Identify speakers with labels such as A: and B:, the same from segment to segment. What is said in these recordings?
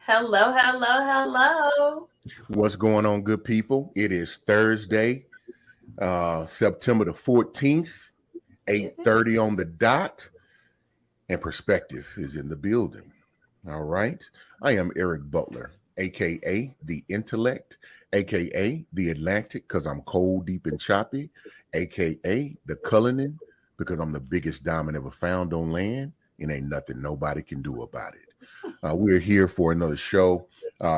A: Hello, hello, hello.
B: What's going on, good people? It is Thursday, September the 14th,
A: Is it?
B: 8:30 on the dot, and Perspective is in the building. All right. I am Eric Butler, aka the Intellect, aka the Atlantic, because I'm cold, deep, and choppy, aka the Cullinan, because I'm the biggest diamond ever found on land, and ain't nothing nobody can do about it. We're here for another show.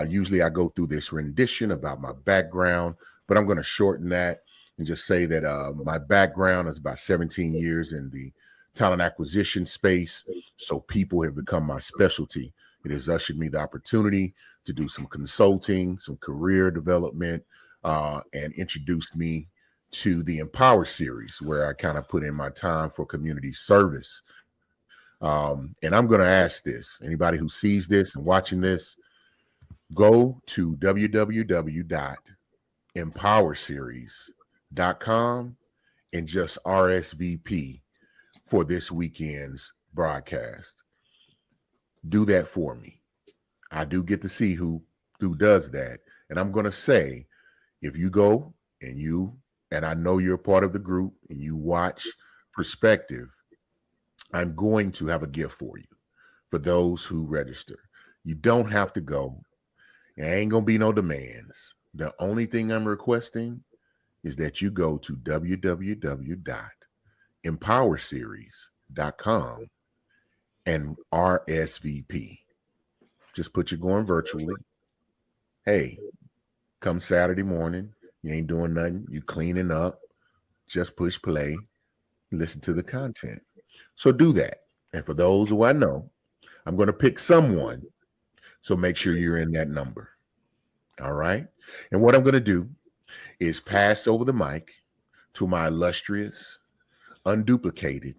B: Usually I go through this rendition about my background, but I'm going to shorten that and just say that my background is about 17 years in the talent acquisition space. So people have become my specialty. It has ushered me the opportunity to do some consulting, some career development, and introduced me to the Empower series, where I kind of put in my time for community service. And I'm going to ask this anybody who sees this and watching this, go to www.empowerseries.com and just RSVP for this weekend's broadcast. Do that for me. I do get to see who does that. And I'm going to say, if you go and I know you're a part of the group and you watch Perspective, I'm going to have a gift for you for those who register. You don't have to go. There ain't going to be no demands. The only thing I'm requesting is that you go to www.empowerseries.com and RSVP. Just put you going virtually. Hey, come Saturday morning, you ain't doing nothing, you cleaning up, just push play, listen to the content. So do that. And for those who I know, I'm going to pick someone. So make sure you're in that number. All right. And what I'm going to do is pass over the mic to my illustrious, unduplicated,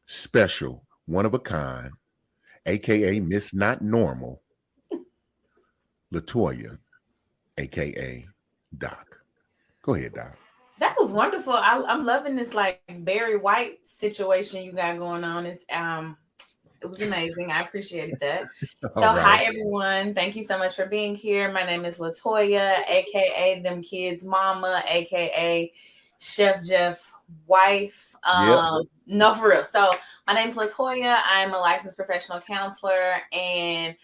B: special, one of a kind, aka Miss Not Normal, Latoya, aka Doc. Go ahead, Doc.
A: That was wonderful. I'm loving this like Barry White situation you got going on. It was amazing. I appreciated that. So
B: All right.
A: hi everyone. Thank you so much for being here. My name is Latoya, aka Them Kids Mama, aka Chef Jeff wife.
B: Yep.
A: No, for real. So my name's Latoya. I'm a licensed professional counselor, and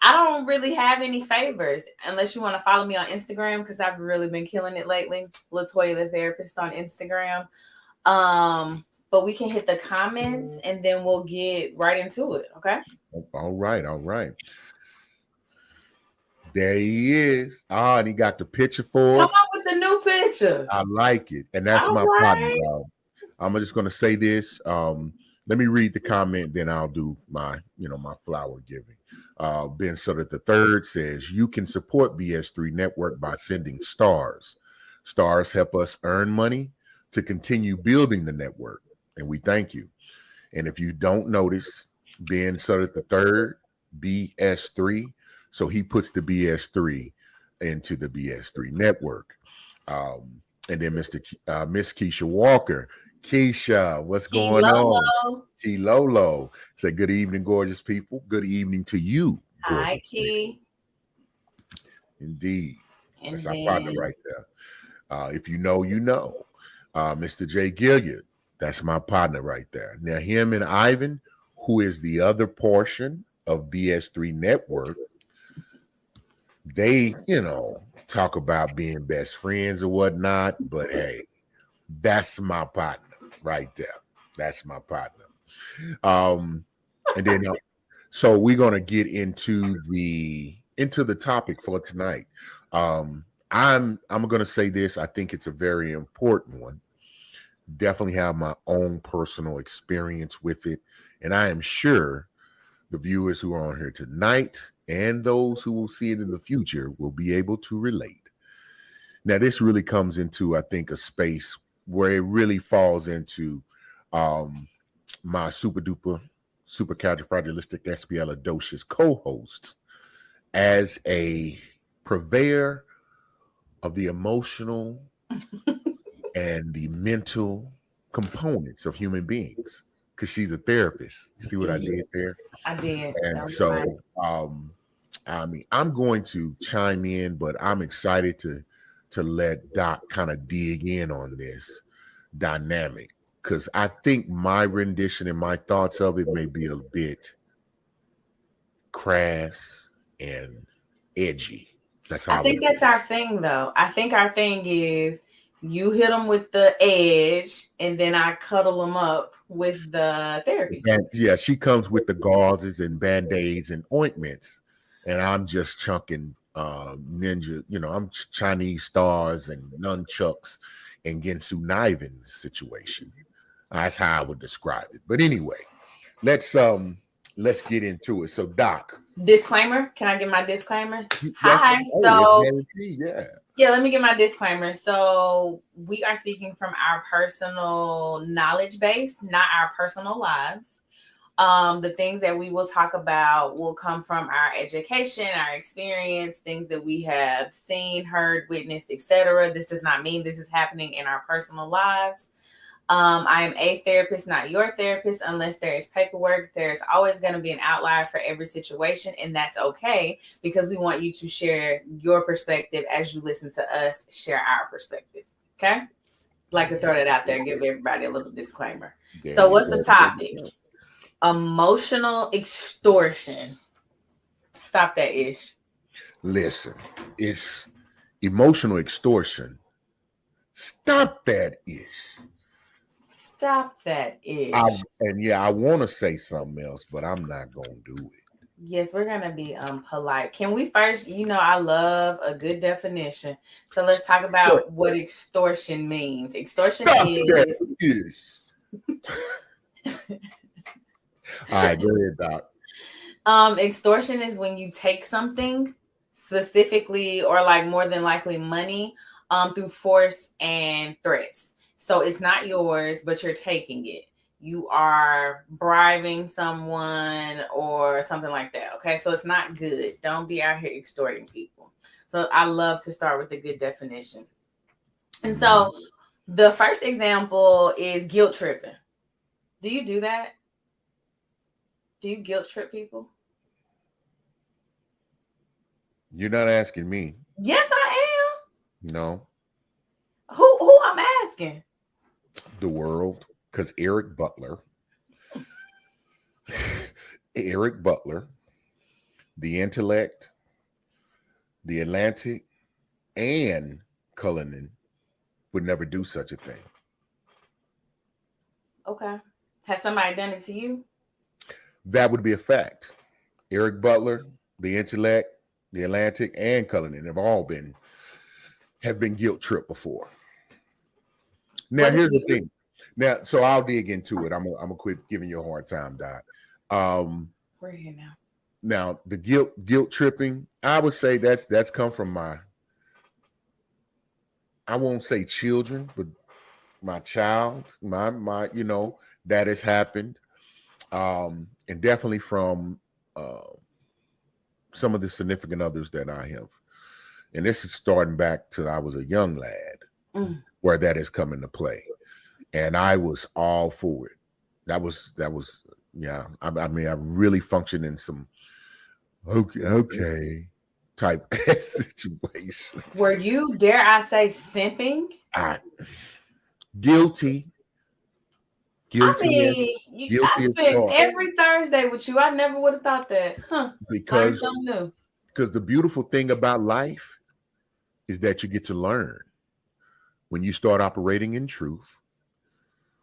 A: I don't really have any favors unless you want to follow me on Instagram because I've really been killing it lately. Latoya the therapist on Instagram. But we can hit the comments and then we'll get right into it. Okay.
B: All right. All right. There he is. Ah, and he got the picture for
A: Come
B: us.
A: on with the new picture.
B: I like it. And that's
A: All
B: my partner,
A: right.
B: y'all. I'm just going to say this. Let me read the comment, then I'll do my flower giving. Ben Sutter the third says, you can support BS3 Network by sending stars. Stars help us earn money to continue building the network. And we thank you. And if you don't notice, Ben Sutter the third, BS3. So he puts the BS3 into the BS3 network. And then Miss Keisha Walker. Keisha, what's going on?
A: Lolo.
B: Key Lolo. Say good evening, gorgeous people. Good evening to you,
A: Hi,
B: gorgeous people.
A: Key.
B: Indeed.
A: And
B: That's our partner
A: then
B: right there. If you know, you know. Mr. Jay Gilliard, that's my partner right there. Now, him and Ivan, who is the other portion of BS3 Network, they, talk about being best friends or whatnot, but hey, that's my partner right there. That's my partner. And then so we're gonna get into the topic for tonight. I'm gonna say this. I think it's a very important one. Definitely have my own personal experience with it, and I am sure the viewers who are on here tonight and those who will see it in the future will be able to relate. Now, this really comes into, I think, a space where it really falls into my super duper supercalifragilisticexpialidocious co-hosts as a purveyor of the emotional and the mental components of human beings, because she's a therapist. You see what I
A: yeah,
B: did there?
A: I did. That
B: And
A: was
B: so
A: nice.
B: I mean, I'm going to chime in, but I'm excited to let Doc kind of dig in on this dynamic because I think my rendition and my thoughts of it may be a bit crass and edgy. That's how
A: I
B: I would.
A: think that's our thing, though. I think our thing is you hit them with the edge, and then I cuddle them up with the therapy.
B: And yeah, she comes with the gauzes and band-aids and ointments, and I'm just chunking ninja, I'm Chinese stars and nunchucks and Gensu knife in this situation. That's how I would describe it. But anyway, let's get into it. So Doc.
A: Disclaimer. Can I get my disclaimer?
B: Yes,
A: Hi.
B: so yeah.
A: Yeah, let me get my disclaimer. So we are speaking from our personal knowledge base, not our personal lives. The things that we will talk about will come from our education, our experience, things that we have seen, heard, witnessed, etc. This does not mean this is happening in our personal lives. I am a therapist, not your therapist, unless there is paperwork. There's always going to be an outlier for every situation, and that's okay because we want you to share your perspective as you listen to us share our perspective. Okay? Like to throw that out there and give everybody a little disclaimer. So, what's the topic? Emotional extortion. Stop that ish.
B: Listen, it's emotional extortion. Stop that ish.
A: Stop that ish.
B: I want to say something else, but I'm not gonna do it.
A: Yes, we're gonna be polite. Can we first, I love a good definition. So let's talk about what extortion means. Extortion is
B: all right, go ahead, Doc.
A: Extortion is when you take something specifically or like more than likely money through force and threats. So it's not yours, but you're taking it. You are bribing someone or something like that. Okay. So it's not good. Don't be out here extorting people. So I love to start with a good definition. And so the first example is guilt tripping. Do you do that? Do you guilt trip people?
B: You're not asking me.
A: Yes, I
B: am. No.
A: Who I'm asking?
B: The world, because Eric Butler, the Intellect, the Atlantic, and Cullinan would never do such a thing.
A: Okay. Has somebody done it to you?
B: That would be a fact. Eric Butler, the Intellect, the Atlantic, and Cullinan have been guilt tripped before. Now, here's the thing. Now, so I'll dig into it. I'm gonna quit giving you a hard time, Doc.
A: We're here now.
B: Now, the guilt tripping, I would say that's come from I won't say children, but my child, my that has happened, and definitely from some of the significant others that I have, and this is starting back to I was a young lad, where that has come into play. And I was all for it. That was yeah. I mean, I really functioned in some okay type situations.
A: Were you, dare I say, simping?
B: Guilty.
A: I mean, I spend every Thursday with you. I never would have thought that,
B: because the beautiful thing about life is that you get to learn when you start operating in truth.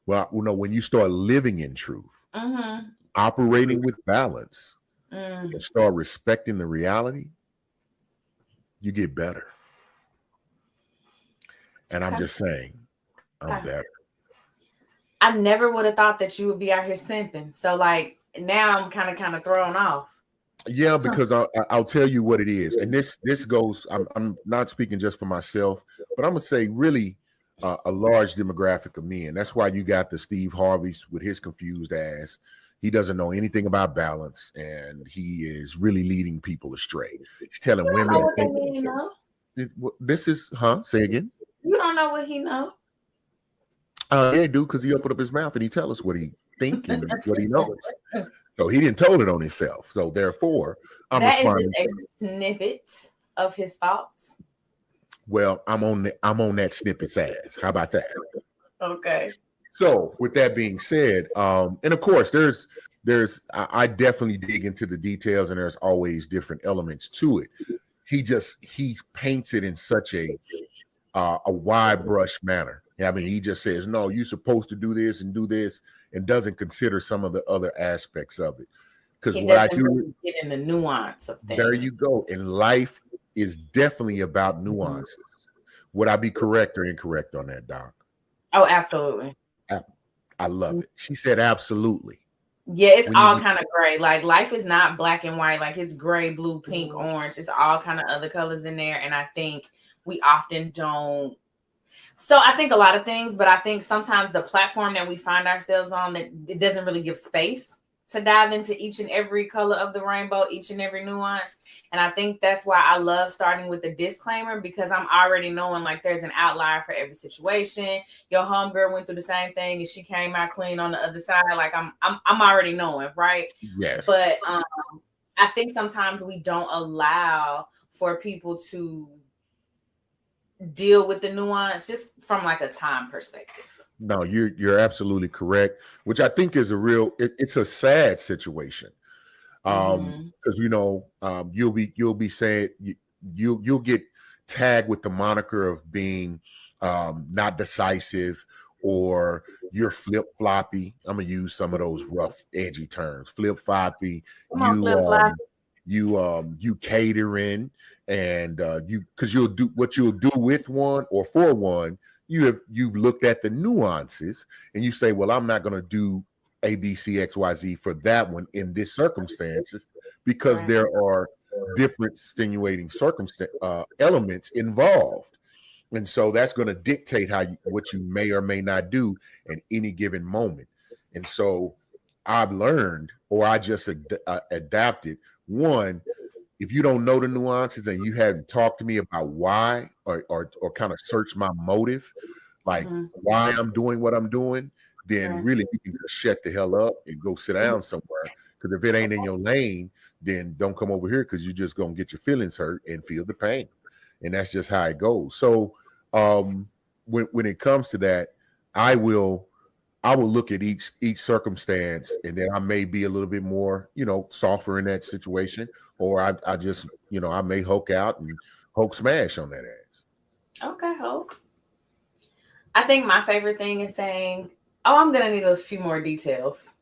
B: Well, when you start living in truth, operating with balance, and start respecting the reality, you get better. And I'm just saying, I'm better.
A: I never would have thought that you would be out here simping. So, like, now I'm kind of thrown off.
B: Yeah, because I'll tell you what it is. And this goes, I'm not speaking just for myself, but I'm going to say really, a large demographic of men. That's why you got the Steve Harveys with his confused ass. He doesn't know anything about balance, and he is really leading people astray. He's telling women.
A: Know what they mean, know?
B: This is, say again.
A: You don't know what he know.
B: Yeah, dude, because he opened up his mouth and he tell us what he think and what he knows. So he didn't told it on himself. So therefore, I'm
A: That is just
B: responding.
A: a snippet of his thoughts.
B: Well, I'm on that snippet's ass. How about that?
A: Okay.
B: So with that being said, and of course, I definitely dig into the details, and there's always different elements to it. He paints it in such a wide brush manner. I mean, he just says, no, you're supposed to do this, and doesn't consider some of the other aspects of it. Because
A: He
B: what I
A: doesn't
B: do,
A: really get in the nuance of
B: there
A: things.
B: you go. And life is definitely about nuances. Would I be correct or incorrect on that, Doc?
A: Oh, absolutely.
B: I love it. She said absolutely.
A: Yeah, it's
B: When
A: all
B: you
A: kind of gray. Like life is not black and white. Like it's gray, blue, pink, orange. It's all kind of other colors in there. And I think we often don't. So I think a lot of things, but I think sometimes the platform that we find ourselves on, that it doesn't really give space to dive into each and every color of the rainbow, each and every nuance. And I think that's why I love starting with the disclaimer, because I'm already knowing like there's an outlier for every situation. Your homegirl went through the same thing and she came out clean on the other side. Like I'm already knowing, right?
B: yes,
A: But I think sometimes we don't allow for people to deal with the nuance just from like a time perspective.
B: no, you're absolutely correct. Which I think is it's a sad situation.
A: Mm-hmm.
B: Because you'll be saying you'll get tagged with the moniker of being not decisive, or you're flip floppy. I'm gonna use some of those rough, edgy terms. Flip floppy.
A: Come on, flip flop.
B: You catering, and you because you'll do what you'll do with one or for one. You've looked at the nuances and you say, well, I'm not going to do A, B, C, X, Y, Z for that one in this circumstances, because
A: Right.
B: there are different extenuating circumstance elements involved. And so that's going to dictate what you may or may not do in any given moment. And so I've learned, or I just adapted, one, if you don't know the nuances and you haven't talked to me about why, or kind of search my motive, like
A: Mm-hmm.
B: why I'm doing what I'm doing, then
A: Right.
B: really you can just shut the hell up and go sit down somewhere. Because if it ain't in your lane, then don't come over here, because you're just gonna get your feelings hurt and feel the pain. And that's just how it goes. So when it comes to that, I will look at each circumstance, and then I may be a little bit more, softer in that situation, or I just, I may Hulk out and Hulk smash on that ass.
A: Okay, Hulk. I think my favorite thing is saying, "Oh, I'm gonna need a few more details,"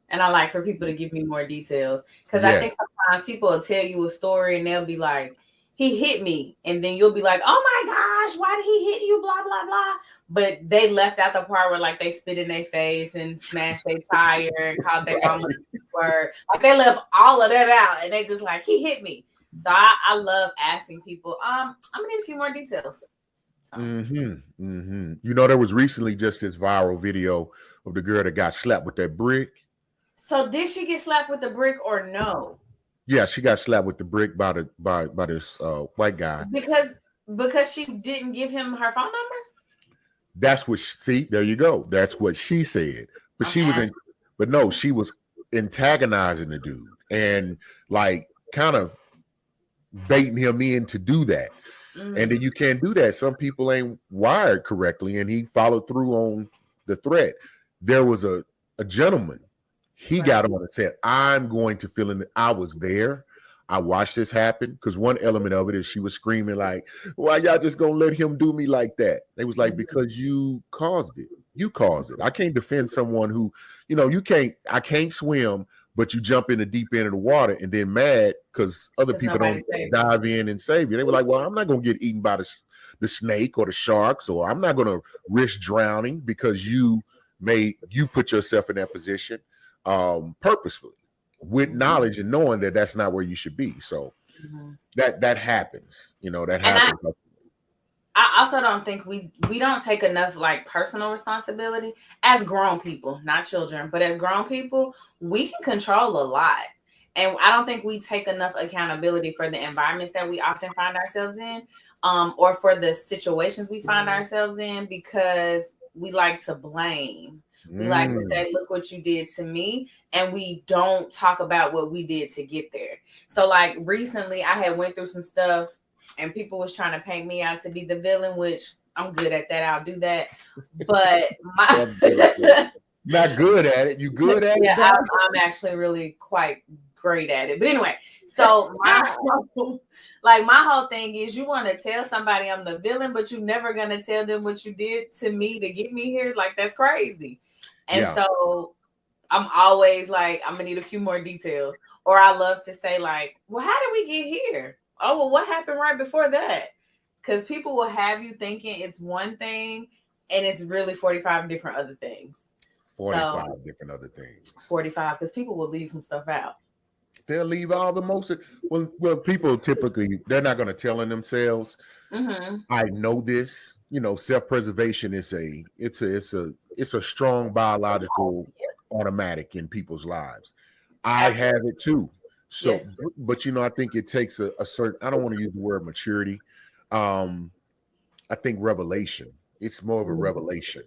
A: and I like for people to give me more details, because I
B: Yeah,
A: think sometimes people will tell you a story and they'll be like, "He hit me," and then you'll be like, "Oh my gosh, why did he hit you?" Blah blah blah. But they left out the part where like they spit in their face and smashed their tire and called their mama word. Like they left all of that out, and they just like, "He hit me." So I love asking people, I'm gonna need a few more details. So.
B: There was recently just this viral video of the girl that got slapped with that brick.
A: So did she get slapped with the brick or no?
B: Yeah, she got slapped with the brick by this white guy.
A: Because she didn't give him her phone number?
B: That's what see, there you go. That's what she said. But
A: I'm
B: she was
A: asking.
B: but no, she was antagonizing the dude and like kind of baiting him in to do that. And then you can't do that. Some people ain't wired correctly, and he followed through on the threat. There was a gentleman. He got on and said, I'm going to fill in. I was there. I watched this happen, because one element of it is she was screaming like, why y'all just gonna let him do me like that? They was like, because you caused it. You caused it. I can't defend someone who, I can't swim, but you jump in the deep end of the water and then mad because other people don't dive in and save you. They were like, well, I'm not going to get eaten by the snake or the sharks, or I'm not going to risk drowning because you put yourself in that position purposefully, with knowledge and knowing that that's not where you should be. So that happens, that happens.
A: I also don't think we don't take enough like personal responsibility as grown people, not children, but as grown people, we can control a lot. And I don't think we take enough accountability for the environments that we often find ourselves in, or for the situations we find ourselves in, because we like to blame. We like to say, look what you did to me. And we don't talk about what we did to get there. So like recently I had went through some stuff and people was trying to paint me out to be the villain, which I'm good at that. I'll do that. But
B: not good at it. You good at
A: it?
B: Yeah,
A: I'm actually really quite great at it. But anyway, so my whole thing is you want to tell somebody I'm the villain, but you're never gonna tell them what you did to me to get me here. Like that's crazy. And so I'm always like, I'm gonna need a few more details. Or I love to say, like, well, how did we get here? Oh, well, what happened right before that? Because people will have you thinking it's one thing and it's really 45 different other things.
B: 45 different other things.
A: 45, because people will leave some stuff out.
B: They'll leave all the most. Well, people typically, they're not going to tell on themselves. Mm-hmm. I know this. You know, self-preservation is it's a strong biological automatic in people's lives. I have it too. So, but you know, I think it takes a certain, I don't want to use the word maturity. I think revelation. It's more of a revelation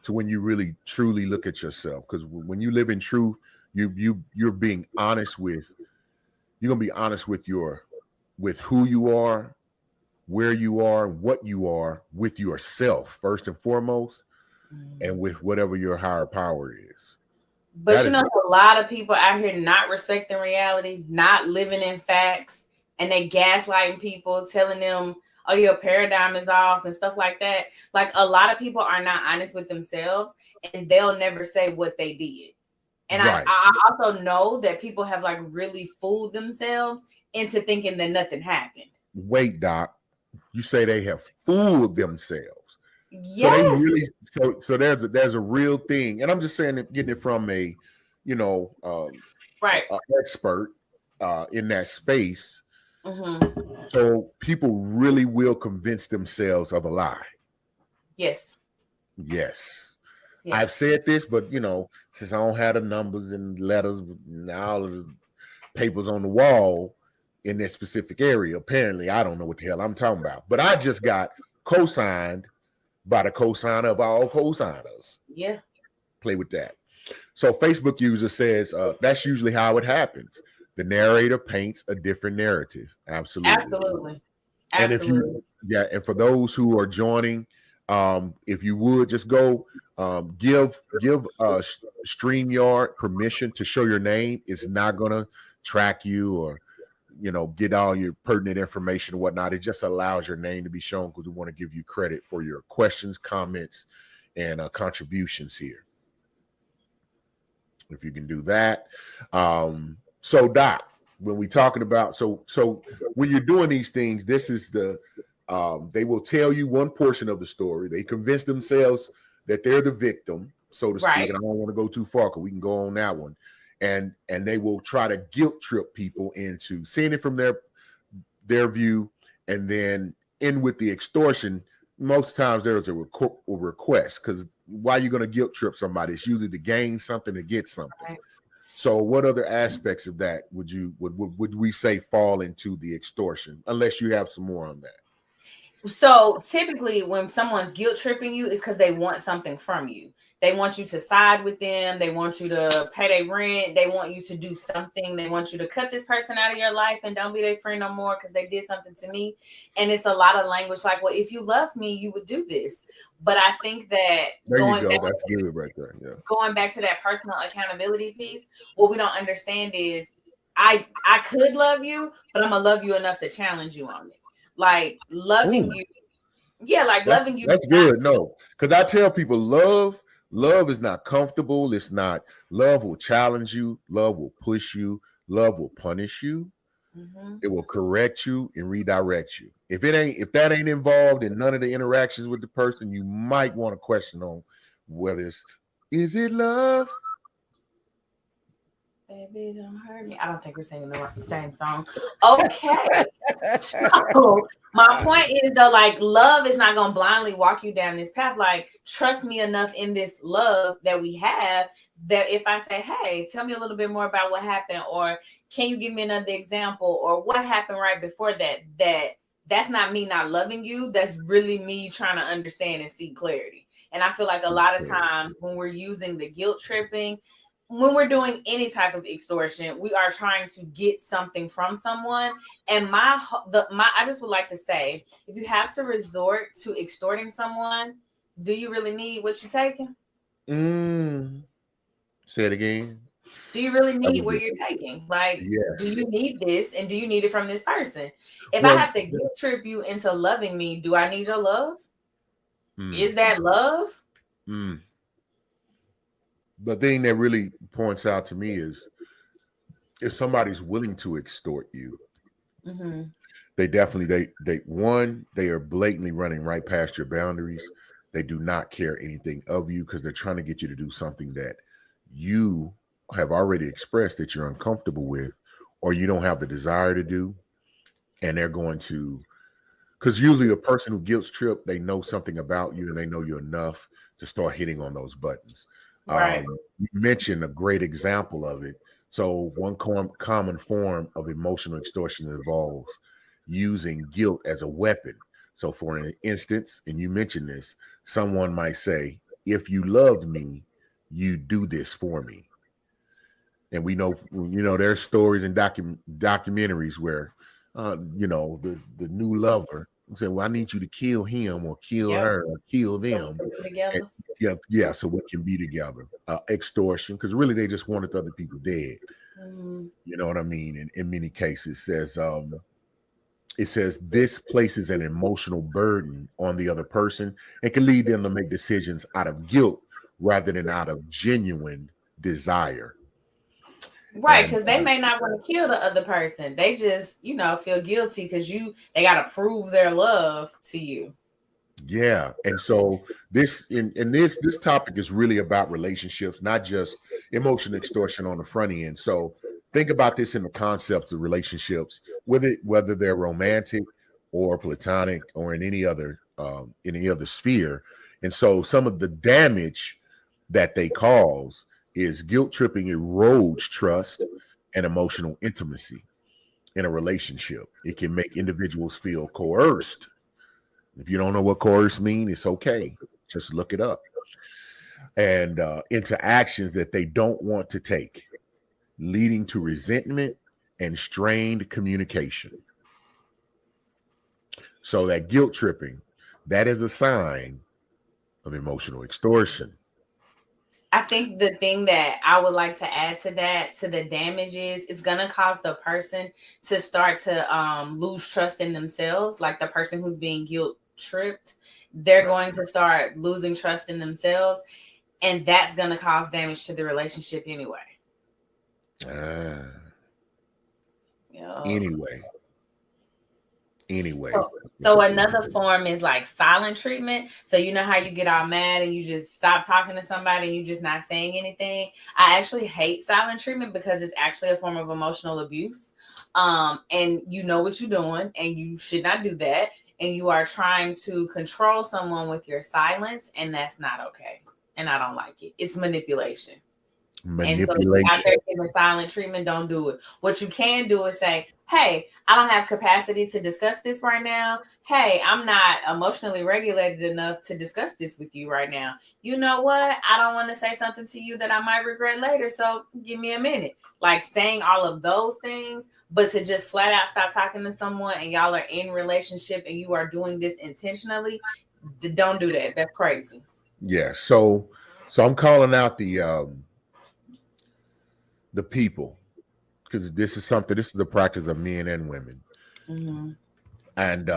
B: to when you really truly look at yourself. Because when you live in truth, you're being honest with, you're gonna be honest with who you are, where you are, what you are with yourself first and foremost, and with whatever your higher power is.
A: But that you know, a lot of people out here not respecting reality, not living in facts, and they gaslighting people, telling them, oh, your paradigm is off and stuff like that. Like a lot of people are not honest with themselves and they'll never say what they did. And I also know that people have like really fooled themselves into thinking that nothing happened.
B: Wait, Doc, you say they have fooled themselves.
A: Yes.
B: So they really, so there's a real thing. And I'm just saying that, getting it from a, you know, expert in that space. Mm-hmm. So people really will convince themselves of a lie.
A: Yes.
B: I've said this, but you know, since I don't have the numbers and letters and all of the papers on the wall in that specific area, apparently I don't know what the hell I'm talking about. But I just got co-signed by the co-signer of all co-signers.
A: Yeah.
B: Play with that. So Facebook user says that's usually how it happens. The narrator paints a different narrative. Absolutely. And if you, and for those who are joining, if you would just go give StreamYard permission to show your name. It's not gonna track you or, you know, get all your pertinent information and whatnot. It just allows your name to be shown because we want to give you credit for your questions, comments, and contributions here. If you can do that. So Doc, when we talking about, so when you're doing these things, this is the, they will tell you one portion of the story. They convince themselves that they're the victim, so to speak. And I don't want to go too far because we can go on that one. And they will try to guilt trip people into seeing it from their view, and then end with the extortion. Most times there's a request, because why are you going to guilt trip somebody? It's usually to gain something, to get something. Right. So what other aspects of that would we say fall into the extortion, unless you have some more on that?
A: So typically when someone's guilt tripping you, it's because they want something from you. They want you to side with them. They want you to pay their rent. They want you to do something. They want you to cut this person out of your life and don't be their friend no more because they did something to me. And it's a lot of language like, well, if you love me, you would do this. But I think that
B: that's good right there. Yeah.
A: Going back to that personal accountability piece, what we don't understand is I could love you, but I'm gonna love you enough to challenge you on it. Like loving you. Yeah, like loving you.
B: That's good. No, because I tell people love is not comfortable. It's not. Love will challenge you. Love will push you. Love will punish you. Mm-hmm. It will correct you and redirect you. If that ain't involved in none of the interactions with the person, you might want to question on whether is it love?
A: Baby, don't hurt me. I don't think we're singing the same song. Okay. So my point is though, like love is not gonna blindly walk you down this path. Like trust me enough in this love that we have that if I say, hey, tell me a little bit more about what happened, or can you give me another example, or what happened right before that's not me not loving you. That's really me trying to understand and see clarity. And I feel like a lot of times when we're using the guilt tripping, when we're doing any type of extortion, we are trying to get something from someone. And I just would like to say, if you have to resort to extorting someone, do you really need what you're taking?
B: Say it again.
A: Do you really need what you're taking? Like, do
B: Yes.
A: you need this, and do you need it from this person? If I
B: Well,
A: have to guilt trip you into loving me, do I need your love? Is
B: mm,
A: that love?
B: mm. The thing that really points out to me is if somebody's willing to extort you,
A: Mm-hmm.
B: they they are blatantly running right past your boundaries. They do not care anything of you because they're trying to get you to do something that you have already expressed that you're uncomfortable with, or you don't have the desire to do. And they're going to, because usually the person who guilt trip, they know something about you and they know you enough to start hitting on those buttons.
A: Right.
B: You mentioned a great example of it. So one common form of emotional extortion involves using guilt as a weapon. So for an instance, and you mentioned this, someone might say, if you loved me, you do this for me. And we know, there's stories and documentaries where, the new lover say, "Well, I need you to kill him or kill
A: Yep.
B: her or kill
A: So we
B: them."
A: can be
B: And,
A: together.
B: yeah, so we can be together. Extortion, because really they just wanted other people dead.
A: Mm-hmm.
B: You know what I mean? And in many cases, it says this places an emotional burden on the other person and can lead them to make decisions out of guilt rather than out of genuine desire.
A: Right,
B: And
A: because they may not want to kill the other person. They just, feel guilty because they got to prove their love to you.
B: yeah, and so this topic is really about relationships, not just emotional extortion on the front end. So think about this in the concept of relationships, whether they're romantic or platonic or in any other sphere. And so some of the damage that they cause is guilt tripping erodes trust and emotional intimacy in a relationship. It can make individuals feel coerced. If you don't know what coerce means, it's okay. Just look it up. And into actions that they don't want to take, leading to resentment and strained communication. So that guilt tripping, that is a sign of emotional extortion.
A: I think the thing that I would like to add to that, to the damages, it's gonna cause the person to start to lose trust in themselves. Like the person who's being guilt tripped, they're going to start losing trust in themselves, and that's gonna cause damage to the relationship anyway. Yeah.
B: Anyway.
A: So another form is like silent treatment. So you know how you get all mad and you just stop talking to somebody and you just not saying anything. I actually hate silent treatment because it's actually a form of emotional abuse. And you know what you're doing and you should not do that. And you are trying to control someone with your silence, and that's not okay. And I don't like it. It's manipulation. And so if you're out there giving silent treatment, don't do it. What you can do is say, hey, I don't have capacity to discuss this right now. Hey, I'm not emotionally regulated enough to discuss this with you right now. You know what? I don't want to say something to you that I might regret later. So give me a minute. Like saying all of those things, but to just flat out stop talking to someone and y'all are in relationship and you are doing this intentionally, don't do that. That's crazy.
B: Yeah. So I'm calling out the people, because this is the practice of men and women.
A: Mm-hmm.
B: And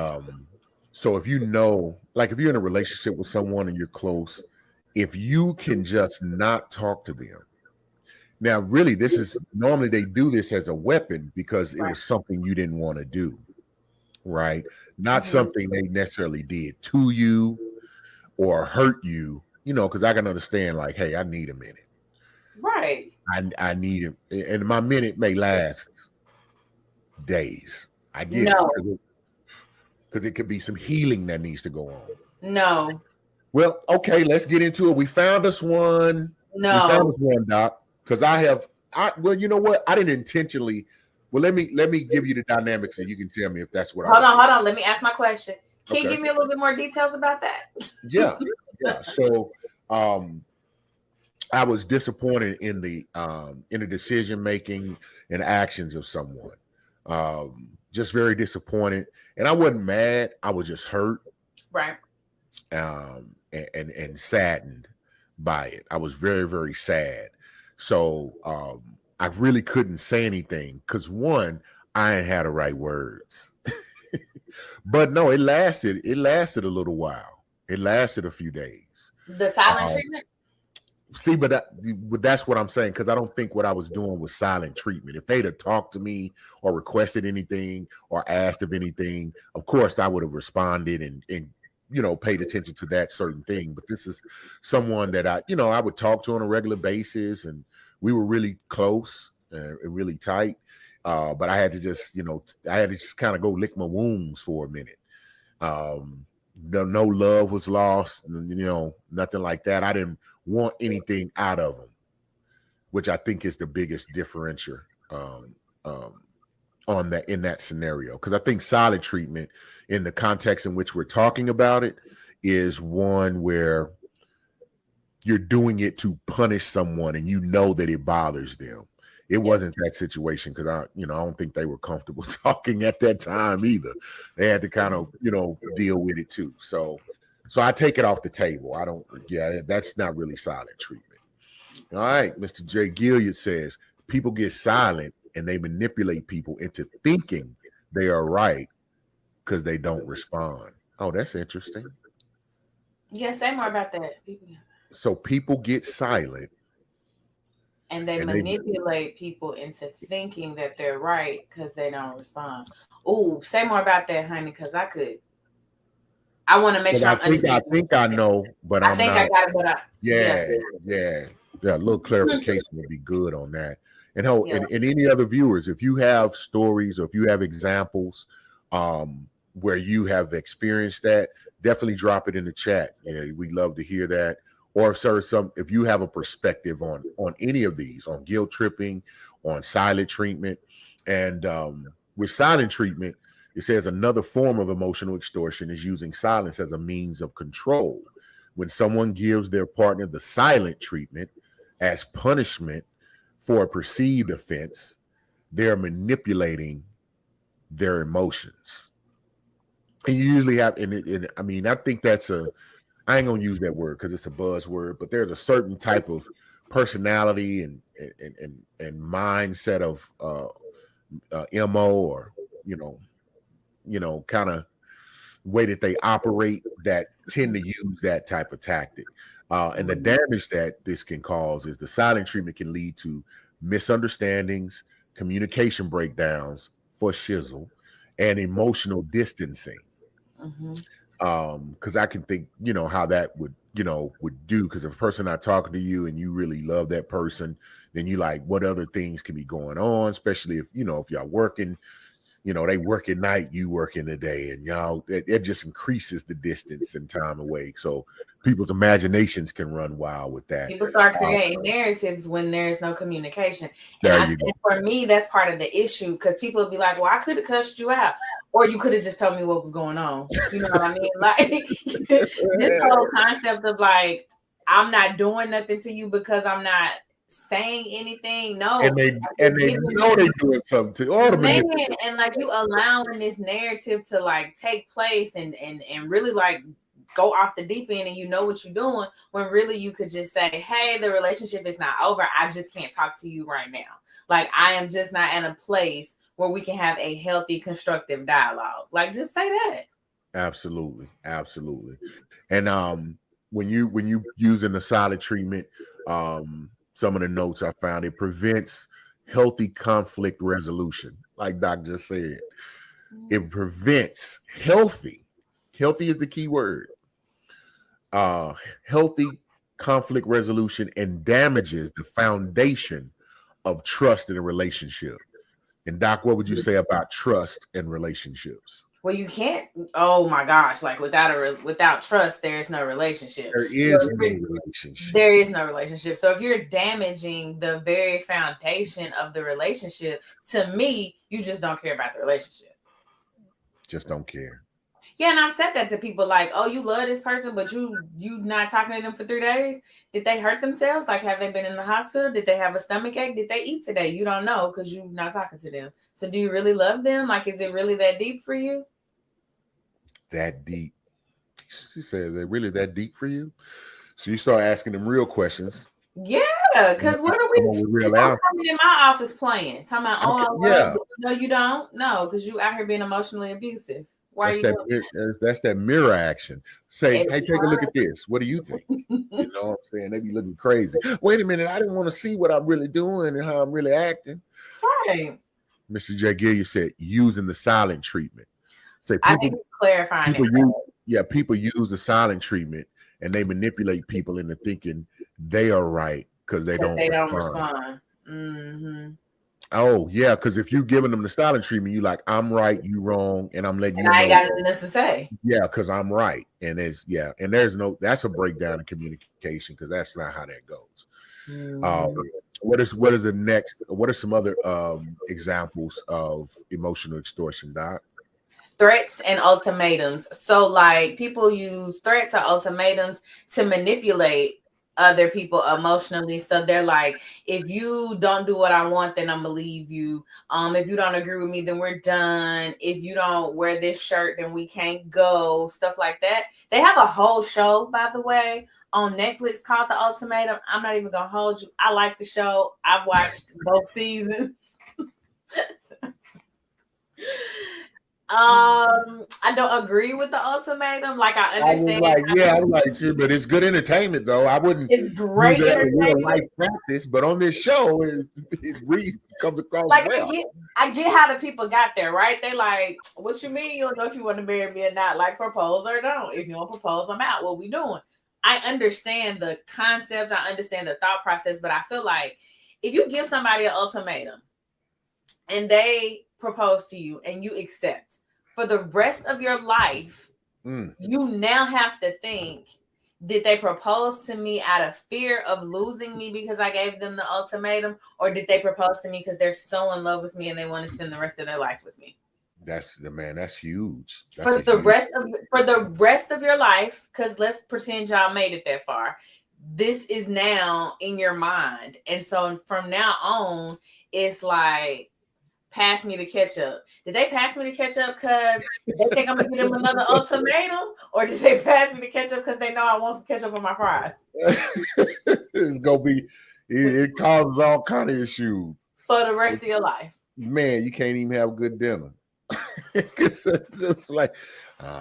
B: so if if you're in a relationship with someone and you're close, if you can just not talk to them. Now, really, this is normally they do this as a weapon because it was something you didn't want to do, right? Not something they necessarily did to you or hurt you, because I can understand, like, hey, I need a minute.
A: Right.
B: I need it, and my minute may last days. I get it because it could be some healing that needs to go on.
A: No.
B: Well, okay, let's get into it. We found us one.
A: No.
B: We found us one, Doc. Because well, you know what? I didn't intentionally. Well, let me give you the dynamics, and you can tell me if that's what.
A: Hold on. Let me ask my question. Can you
B: Okay.
A: give me a little bit more details about that?
B: Yeah. Yeah. So I was disappointed in the decision making and actions of someone. Just very disappointed. And I wasn't mad. I was just hurt.
A: Right.
B: And saddened by it. I was very, very sad. So I really couldn't say anything because one, I ain't had the right words. But no, it lasted. It lasted a little while. It lasted a few days.
A: The silent treatment.
B: See, but that's what I'm saying, because I don't think what I was doing was silent treatment. If they'd have talked to me or requested anything or asked of anything, of course I would have responded and paid attention to that certain thing. But this is someone that I would talk to on a regular basis, and we were really close and really tight. But I had to just kind of go lick my wounds for a minute. No love was lost, nothing like that. I didn't want anything out of them, which I think is the biggest differentiator on that, in that scenario. Because I think silent treatment, in the context in which we're talking about it, is one where you're doing it to punish someone and that it bothers them. It wasn't that situation, because I don't think they were comfortable talking at that time either. They had to kind of deal with it too. So I take it off the table. That's not really silent treatment. All right, Mr. J. Gilliard says people get silent and they manipulate people into thinking they are right because they don't respond. Oh, that's interesting.
A: Yeah, say more about that.
B: So people get silent.
A: And they manipulate people into thinking that they're right because they don't respond. Oh, say more about that, honey, because I want to make sure I'm understanding.
B: I think I know, but I think
A: I got it, but
B: yeah. A little clarification would be good on that. And and any other viewers, if you have stories or if you have examples where you have experienced that, definitely drop it in the chat. We'd love to hear that. Or if you have a perspective on any of these, on guilt tripping, on silent treatment. And with silent treatment, it says another form of emotional extortion is using silence as a means of control. When someone gives their partner the silent treatment as punishment for a perceived offense, they're manipulating their emotions. And you usually have, I think that's I ain't gonna use that word because it's a buzzword, but there's a certain type of personality and mindset of MO, or kind of way that they operate, that tend to use that type of tactic. And the damage that this can cause is the silent treatment can lead to misunderstandings, communication breakdowns for shizzle, and emotional distancing.
A: Mm-hmm.
B: Because I can think, how that would do. Because if a person not talking to you and you really love that person, then you like, what other things can be going on, especially if y'all working, they work at night, you work in the day, and it just increases the distance and time away. So people's imaginations can run wild with that.
A: People start creating narratives when there's no communication.
B: And
A: for me, that's part of the issue, because people will be like, well, I could have cussed you out, or you could have just told me what was going on. You know what I mean? Like this whole concept of like, I'm not doing nothing to you because I'm not saying anything. No,
B: and they know they're doing something to all the
A: man, and like you allowing this narrative to like take place and really like go off the deep end, and you know what you're doing, when really you could just say, hey, the relationship is not over. I just can't talk to you right now. Like, I am just not in a place where we can have a healthy, constructive dialogue. Like, just say that.
B: Absolutely. And when you using the silent treatment, some of the notes I found, it prevents healthy conflict resolution. Like Doc just said, it prevents healthy is the key word. Healthy conflict resolution, and damages the foundation of trust in a relationship. And Doc, what would you say about trust in relationships?
A: Well, you can't. Oh my gosh! Like without trust, there is no relationship.
B: There is no relationship.
A: There is no relationship. So if you're damaging the very foundation of the relationship, to me, you just don't care about the relationship.
B: Just don't care.
A: Yeah, and I've said that to people like, "Oh, you love this person, but you not talking to them for 3 days. Did they hurt themselves? Like, have they been in the hospital? Did they have a stomach ache? Did they eat today? You don't know because you're not talking to them. So, do you really love them? Like, is it really that deep for you?
B: That deep. She said, "They're really that deep for you?" So you start asking them real questions.
A: Yeah,
B: And
A: because what are
B: come
A: we?
B: up with
A: Because
B: real
A: y'all
B: answers.
A: coming in my office playing, talking about, "Oh,
B: Okay,
A: I love
B: yeah,
A: you." No, you don't. No, because you out here being emotionally abusive. Why are
B: that's
A: you
B: that.
A: doing
B: That's that mirror action. Say,
A: it
B: hey,
A: every
B: take a look at this. What do you think? You
A: time?
B: know what I'm saying? They be looking crazy. Wait a minute, I didn't want to see what I'm really doing and how I'm really acting.
A: Right.
B: Mr. J. Gilliam said, using the silent treatment. Say
A: I think it's clarifying it.
B: people use the silent treatment and they manipulate people into thinking they are right because they
A: Because
B: don't
A: they don't
B: respond.
A: respond. Mm-hmm.
B: Oh yeah, because if you giving them the silent treatment, you like, I'm right, you wrong, and I'm letting
A: And
B: you
A: I ain't
B: know,
A: got nothing else to say.
B: yeah, because I'm right. And there's no, that's a breakdown in communication because that's not how that goes. Um,
A: Mm-hmm.
B: what is the next? What are some other examples of emotional extortion, Doc?
A: Threats and ultimatums. So, like, people use threats or ultimatums to manipulate other people emotionally. So they're like, if you don't do what I want, then I'm gonna leave you. If you don't agree with me, then we're done. If you don't wear this shirt, then we can't go. Stuff like that. They have a whole show, by the way, on Netflix called The Ultimatum. I'm not even gonna hold you. I like the show. I've watched both seasons. I don't agree with the ultimatum. Like, I understand
B: I was like, shit, but it's good entertainment though. I wouldn't
A: it's
B: use
A: great
B: it as a real
A: entertainment.
B: life practice, but on this show, it comes across
A: Like,
B: well.
A: I get how the people got there, right? They like, what you mean? You don't know if you want to marry me or not? Like, propose or don't. If you don't propose, I'm out. What we doing? I understand the concept. I understand the thought process, but I feel like if you give somebody an ultimatum and they propose to you and you accept for the rest of your life, you now have to think, did they propose to me out of fear of losing me because I gave them the ultimatum, or did they propose to me because they're so in love with me and they want to spend the rest of their life with me?
B: That's huge. That's
A: For
B: a
A: the
B: huge.
A: rest of your life, because let's pretend y'all made it that far. This is now in your mind. And so from now on, it's like, pass me the ketchup. Did they pass me the ketchup because they think I'm gonna give them another ultimatum, or did they pass me the ketchup because they know I want some ketchup on my fries
B: It's gonna be. It causes all kind of issues.
A: for the rest of your life?
B: Man, you can't even have good dinner. It's just like,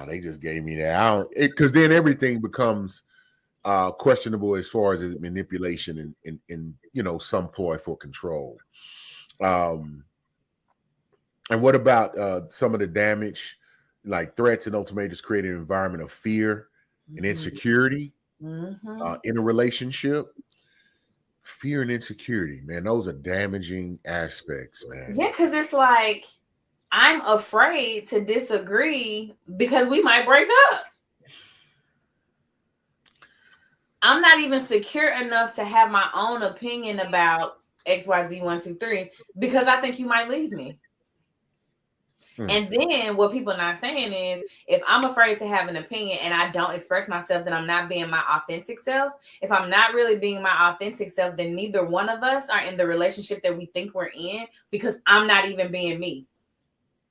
B: they just gave me that. I don't, because then everything becomes questionable as far as manipulation and some ploy for control. Um, and what about some of the damage, like threats and ultimatums create an environment of fear and insecurity in a relationship? Fear and insecurity, man, those are damaging aspects, man.
A: Yeah, because it's like, I'm afraid to disagree because we might break up. I'm not even secure enough to have my own opinion about XYZ123 because I think you might leave me. And then what people are not saying is, if I'm afraid to have an opinion and I don't express myself, then I'm not being my authentic self. If I'm not really being my authentic self, then neither one of us are in the relationship that we think we're in, because I'm not even being me.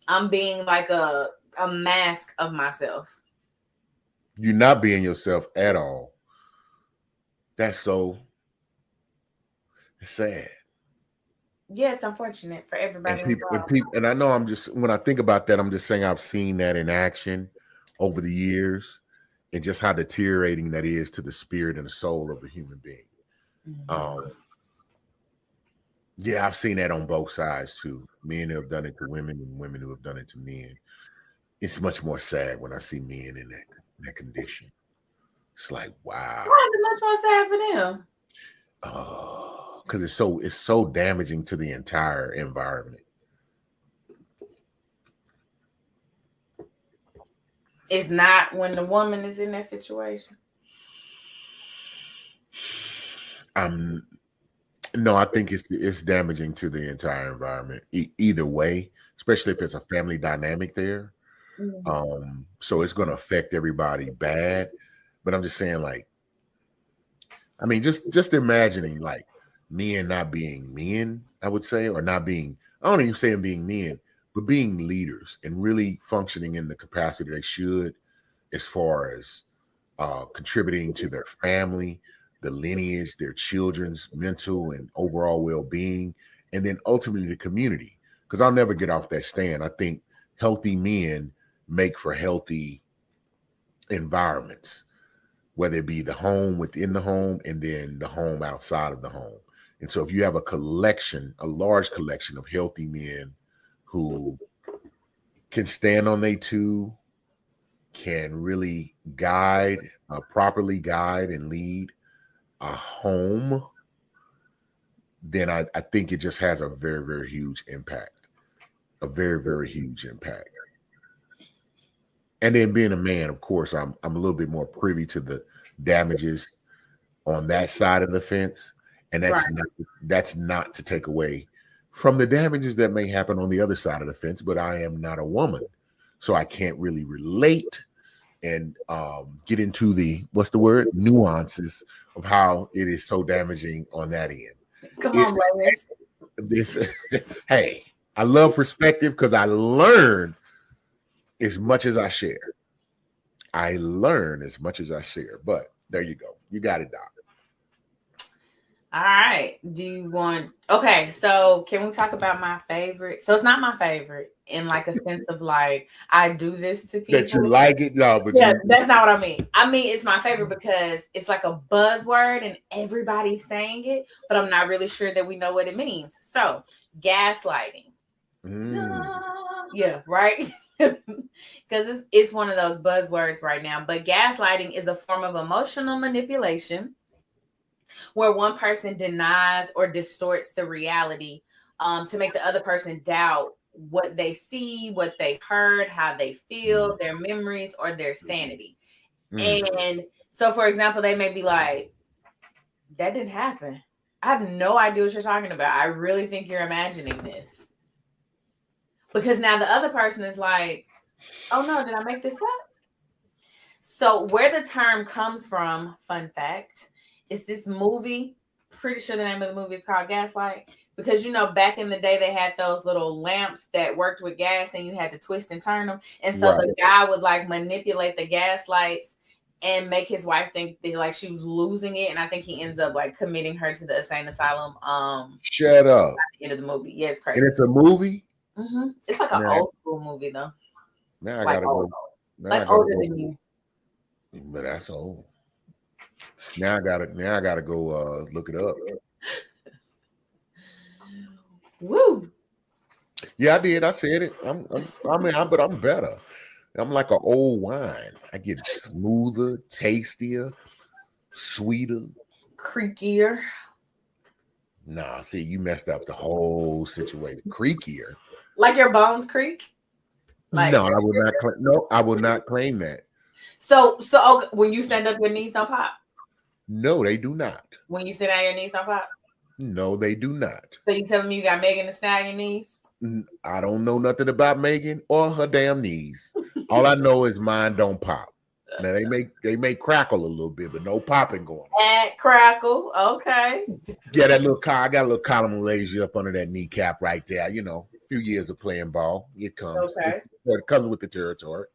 A: I'm being like a mask of myself.
B: You're not being yourself at all. That's so sad.
A: Yeah, it's unfortunate for everybody involved.
B: And I know, when I think about that, I'm just saying I've seen that in action over the years, and just how deteriorating that is to the spirit and the soul of a human being. Yeah, I've seen that on both sides too. Men who have done it to women and women who have done it to men. It's much more sad when I see men in that condition. It's like, wow.
A: Why is it much more sad for them?
B: Because it's so damaging to the entire environment.
A: It's not when the woman is in that situation.
B: No, I think it's damaging to the entire environment. Either way, especially if it's a family dynamic there. So it's going to affect everybody bad. But I'm just saying, like, I mean, just imagining like men not being men, I would say, or not being, I don't even say them being men, but being leaders and really functioning in the capacity they should, as far as contributing to their family, the lineage, their children's mental and overall well-being, and then ultimately the community. Because I'll never get off that stand. I think healthy men make for healthy environments, whether it be the home within the home and then the home outside of the home. And so if you have a large collection of healthy men who can stand on their two, can really properly guide and lead a home, then I think it just has a very, very huge impact. A very, very huge impact. And then being a man, of course, I'm a little bit more privy to the damages on that side of the fence. And that's not to take away from the damages that may happen on the other side of the fence, but I am not a woman. So I can't really relate and get into the nuances of how it is so damaging on that end.
A: Come on, ladies.
B: Hey, I love perspective because I learn as much as I share. But there you go. You got it, Doc.
A: All right. Okay, so can we talk about my favorite? So it's not my favorite in like a sense of like I do this to people.
B: That you like it? No, but
A: yeah, that's not what I mean. I mean it's my favorite because it's like a buzzword and everybody's saying it, but I'm not really sure that we know what it means. So gaslighting. Yeah, right. Because it's one of those buzzwords right now. But gaslighting is a form of emotional manipulation where one person denies or distorts the reality to make the other person doubt what they see, what they heard, how they feel, their memories, or their sanity. And so, for example, they may be like, that didn't happen. I have no idea what you're talking about. I really think you're imagining this. Because now the other person is like, oh no, did I make this up? So where the term comes from, fun fact, is this movie. Pretty sure the name of the movie is called Gaslight. Because, you know, back in the day, they had those little lamps that worked with gas and you had to twist and turn them. And so the guy would like manipulate the gas lights and make his wife think that like she was losing it. And I think he ends up like committing her to the insane asylum.
B: Shut up.
A: At the end of the movie. Yeah, it's crazy.
B: And it's a movie?
A: Mm-hmm. It's like an old school movie though.
B: Now I gotta go.
A: Like older than you.
B: But that's old. Now I gotta go look it up.
A: Woo.
B: Yeah, I did. I said it. But I'm better. I'm like an old wine. I get smoother, tastier, sweeter,
A: creakier.
B: Nah, see, you messed up the whole situation. Creakier.
A: Like your bones creak?
B: Like, no, I will not. No, I will not claim that.
A: So okay, when you stand up, your knees don't pop?
B: No, they do not.
A: When you sit down, your knees don't pop?
B: No, they do not.
A: So you telling me you got Megan Thee Stallion knees?
B: I don't know nothing about Megan or her damn knees. All I know is mine don't pop. Now they may crackle a little bit, but no popping going on.
A: At crackle, okay.
B: Yeah, that little car. I got a little column of lazy up under that kneecap right there. You know, a few years of playing ball. It comes.
A: Okay.
B: It comes with the territory.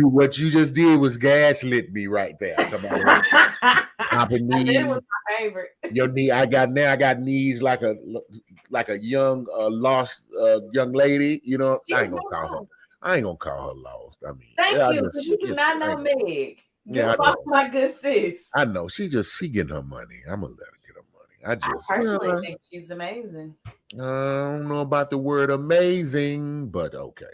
B: What you just did was gaslit me right there. Popping knees.
A: It was my favorite.
B: Your knee. I got knees like a young lost young lady. You know, I ain't gonna call her lost. I mean,
A: thank you, because you do not know Meg. Yeah, my good sis.
B: I know she getting her money. I'm gonna let her get her money.
A: I personally think she's amazing.
B: I don't know about the word amazing, but okay.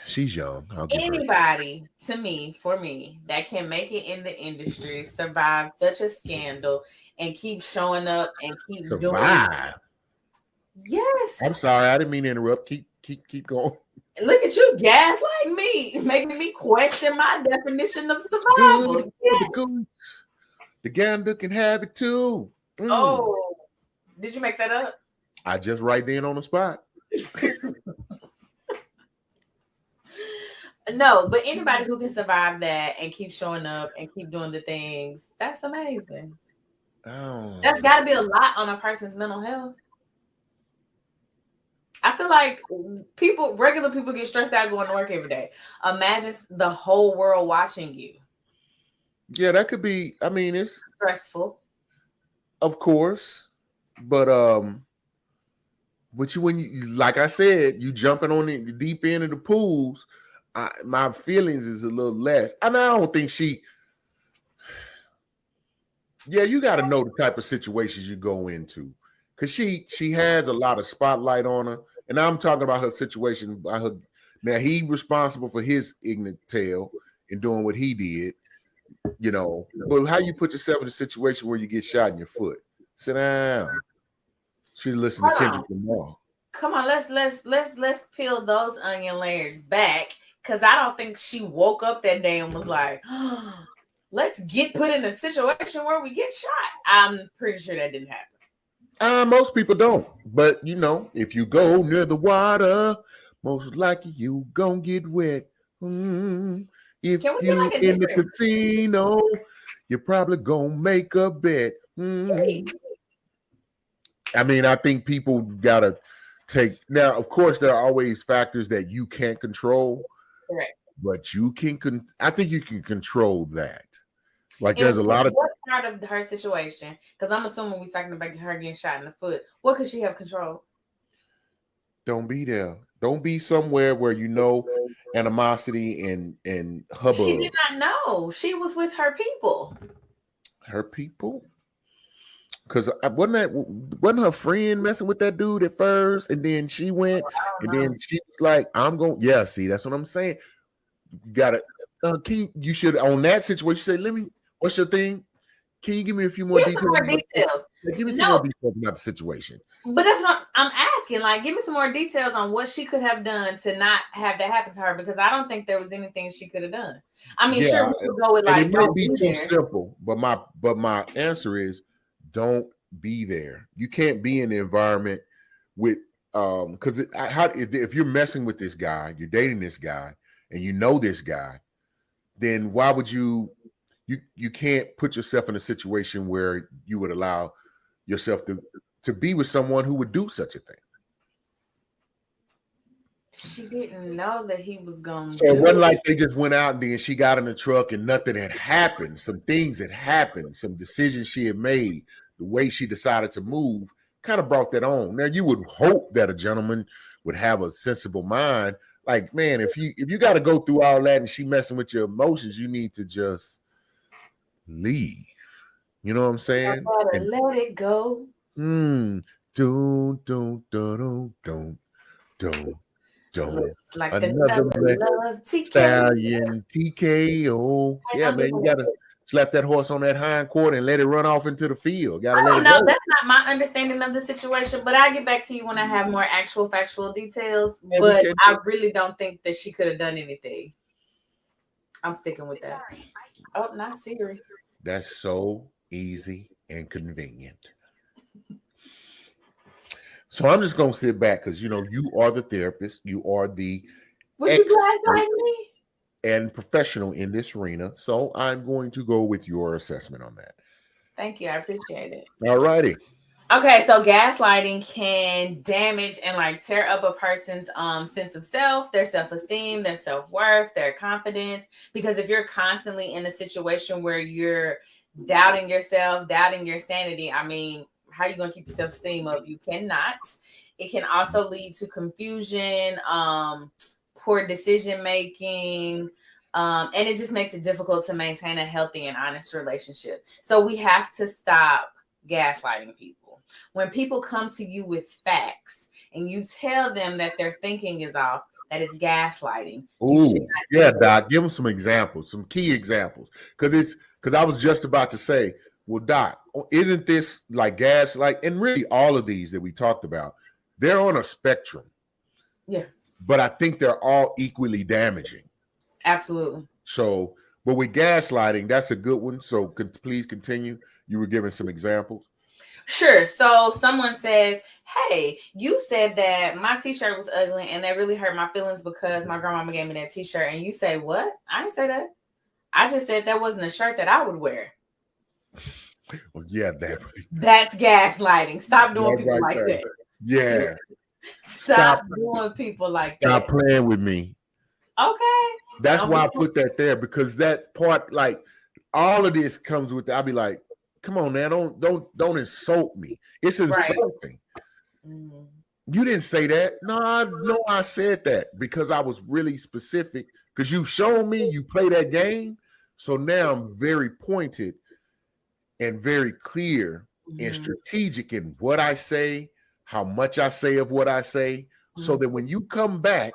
B: She's young.
A: Anybody for me, that can make it in the industry, survive such a scandal, and keep showing up and keep doing it. Yes.
B: I'm sorry, I didn't mean to interrupt. Keep going.
A: Look at you, gaslighting me, making me question my definition of survival.
B: The gander can have it too.
A: Oh, did you make that up?
B: I just right then on the spot.
A: No, but anybody who can survive that and keep showing up and keep doing the things, that's amazing. That's
B: Oh.
A: got to be a lot on a person's mental health. I feel like regular people get stressed out going to work every day. Imagine the whole world watching you.
B: Yeah, that could be. I mean, it's
A: Stressful.
B: of course, but but you when you like I said, you jumping on the deep end of the pools. My feelings is a little less. I mean, I don't think she. Yeah, you got to know the type of situations you go into, because she has a lot of spotlight on her, and I'm talking about her situation. By her now, he responsible for his ignorant tale and doing what he did, But how you put yourself in a situation where you get shot in your foot? Sit down. Should listen to
A: Hold on.
B: Kendrick Lamar.
A: Come on, let's peel those onion layers back, because I don't think she woke up that day and was like, oh, let's get put in a situation where we get shot. I'm pretty sure that didn't happen.
B: Most people don't, but if you go near the water, most likely you gonna get wet. If
A: Can we get
B: you
A: like a
B: in the
A: different
B: casino, you're probably gonna make a bet. I mean, I think people gotta take now. Of course, there are always factors that you can't control.
A: Correct.
B: But you can. I think you can control that. Like,
A: And
B: there's a lot of.
A: what part of her situation? Because I'm assuming we're talking about her getting shot in the foot. What could she have controlled?
B: Don't be there. Don't be somewhere where animosity and
A: She
B: hubbub.
A: did not know. She was with her people.
B: Her people. Because wasn't her friend messing with that dude at first, and then she went,
A: I
B: and
A: don't know.
B: then she was like, "I'm going." Yeah, see, that's what I'm saying. You gotta. You should on that situation say, "Let me. What's your thing? Can you give me a few more
A: Give some
B: details?
A: more details.
B: Give me some more
A: No,
B: details about the situation."
A: but that's what I'm asking. Like, give me some more details on what she could have done to not have that happen to her, because I don't think there was anything she could have done. I mean, sure,
B: Yeah,
A: we could go with
B: and it
A: like,
B: might
A: don't
B: be
A: be
B: too
A: there.
B: simple, but my answer is don't be there. You can't be in the environment with because if you're messing with this guy, you're dating this guy, and you know this guy, then why would you can't put yourself in a situation where you would allow yourself to be with someone who would do such a thing.
A: She didn't know that he was gonna
B: So it
A: do
B: wasn't
A: it.
B: like they just went out and then she got in the truck and nothing had happened. Some things had happened, some decisions she had made, the way she decided to move kind of brought that on. Now you would hope that a gentleman would have a sensible mind. Like, man, if you got to go through all that and she messing with your emotions, you need to just leave. You know what I'm
A: I
B: saying?
A: gotta
B: And
A: let it go.
B: don't.
A: Looks like
B: Another
A: another love TKO.
B: stallion TKO. Yeah,
A: I'm
B: man,
A: giving
B: you
A: it.
B: gotta slap that horse on that hind quarter and let it run off into the field. Gotta
A: I
B: let
A: don't
B: it
A: know.
B: go.
A: That's not my understanding of the situation, but I'll get back to you when I have more actual factual details.
B: And we
A: But
B: can.
A: I really don't think that she could have done anything. I'm sticking with that. Oh, not Siri.
B: That's so easy and convenient. So I'm just gonna sit back because you are the therapist, you are the
A: Was you
B: expert
A: gaslighting me?
B: and professional in this arena. So I'm going to go with your assessment on that.
A: Thank you. I appreciate it.
B: All righty.
A: Okay, so gaslighting can damage and like tear up a person's sense of self, their self-esteem, their self-worth, their confidence. Because if you're constantly in a situation where you're doubting yourself, doubting your sanity, I mean, how are you gonna keep your self-esteem up? You cannot. It can also lead to confusion, poor decision making. And it just makes it difficult to maintain a healthy and honest relationship. So we have to stop gaslighting people. When people come to you with facts and you tell them that their thinking is off, that is gaslighting. You should
B: Ooh,
A: not
B: yeah,
A: do that.
B: Doc. Give them some examples, some key examples, because I was just about to say, well, Doc, isn't this like gaslight? And really, all of these that we talked about, they're on a spectrum.
A: Yeah,
B: But I think they're all equally damaging.
A: absolutely.
B: So, but with gaslighting, that's a good one. So, please continue. You were giving some examples.
A: Sure. So someone says, "Hey, you said that my t-shirt was ugly and that really hurt my feelings because my grandmama gave me that t-shirt." And you say, "What? I didn't say that. I just said that wasn't a shirt that I would wear."
B: Well, yeah, that
A: That's gaslighting. Stop doing people
B: right
A: like
B: there.
A: that.
B: Yeah.
A: Stop doing people like
B: Stop
A: that.
B: playing with me.
A: Okay.
B: That's
A: Don't
B: why
A: be
B: I put that there, because that part, like, all of this comes with I'll be like, come on, man, don't insult me. It's
A: right.
B: insulting.
A: Mhm.
B: You didn't say that. No, I said that because I was really specific. Because you showed me you play that game. So now I'm very pointed and very clear and
A: Mhm.
B: strategic in what I say, how much I say of what I say. So that when you come back,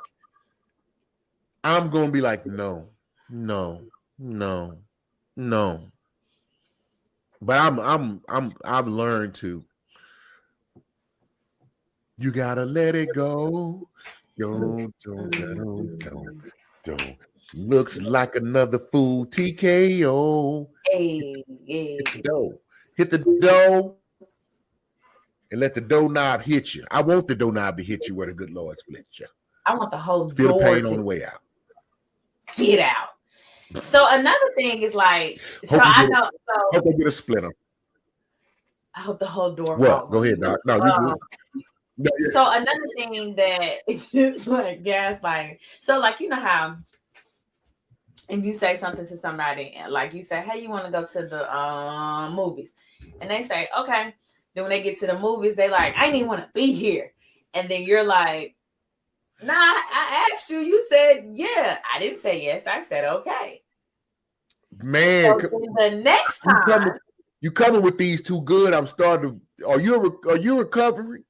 B: I'm gonna be like, no, no, no, no. But I've learned to. You gotta let it go. Don't. Looks like another fool TKO.
A: Hey,
B: Hit the
A: hey.
B: dough. Hit the dough and let the doorknob hit you. I want the doorknob to hit you where the good Lord splits you.
A: I want the whole
B: Feel the
A: door
B: pain on
A: to
B: the way out.
A: get out. So another thing is like, so
B: Hope you
A: I
B: get
A: know, so
B: hope I get a splinter.
A: I hope the whole door
B: What?
A: falls
B: Go
A: on
B: ahead,
A: you.
B: Doc. No, you good. No, yeah.
A: So another thing that is like gaslighting. So like, you know how if you say something to somebody and like you say, "Hey, you want to go to the movies?" And they say, "Okay." Then when they get to the movies, they like, "I didn't even want to be here." And then you're like, "Nah, I asked you. You said yeah. I didn't say yes. I said okay."
B: Man,
A: So then the next time,
B: you coming with these too good. I'm starting to. Are you recovering?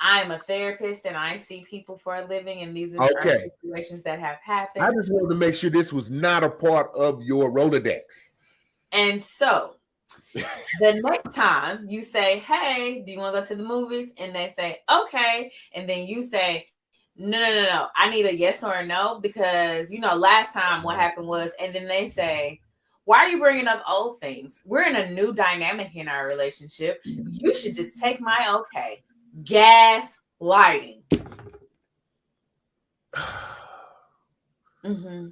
A: I'm a therapist and I see people for a living, and these are
B: Okay.
A: situations that have
B: I
A: happened.
B: just wanted to make sure this was not a part of your Rolodex.
A: And so the next time you say, "Hey, do you want to go to the movies?" And they say, "Okay." And then you say, No. I need a yes or a no because, last time what happened was," and then they say, "Why are you bringing up old things? We're in a new dynamic in our relationship. You should just take my okay." Gas lighting. Mm-hmm.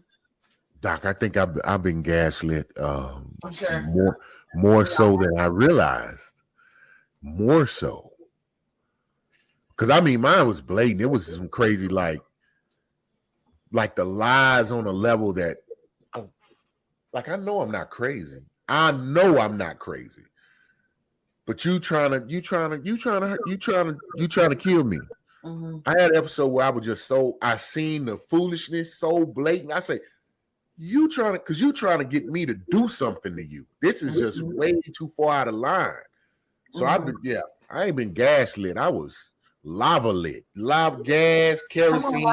B: Doc, I think I've been gaslit
A: I'm sure.
B: more so than I realized. More so. Because I mean mine was blatant. It was some crazy like the lies on a level that I know I'm not crazy. I know I'm not crazy. But you trying to kill me.
A: Mm-hmm.
B: I had an episode where I was just I seen the foolishness so blatant. I say, you trying to get me to do something to you. This is just way too far out of line. So I ain't been gaslit. I was lava lit. Lava gas,
A: Come on,
B: kerosene.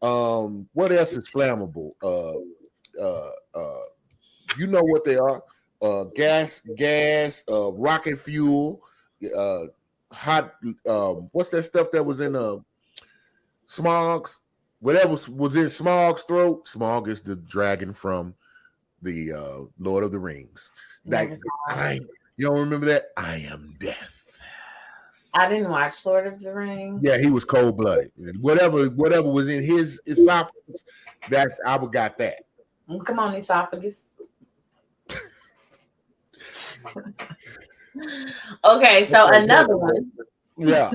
A: Robert.
B: What else is flammable? Uh, uh, you know what they are. Gas, rocket fuel, uh, hot. What's that stuff that was in Smog's? Whatever was in Smog's throat. Smog is the dragon from the Lord of the Rings. Like you don't remember that? I am death.
A: I didn't watch Lord of the Rings.
B: Yeah, he was cold blooded. Whatever was in his esophagus, I got that.
A: Come on, esophagus. Okay, so another one.
B: Yeah.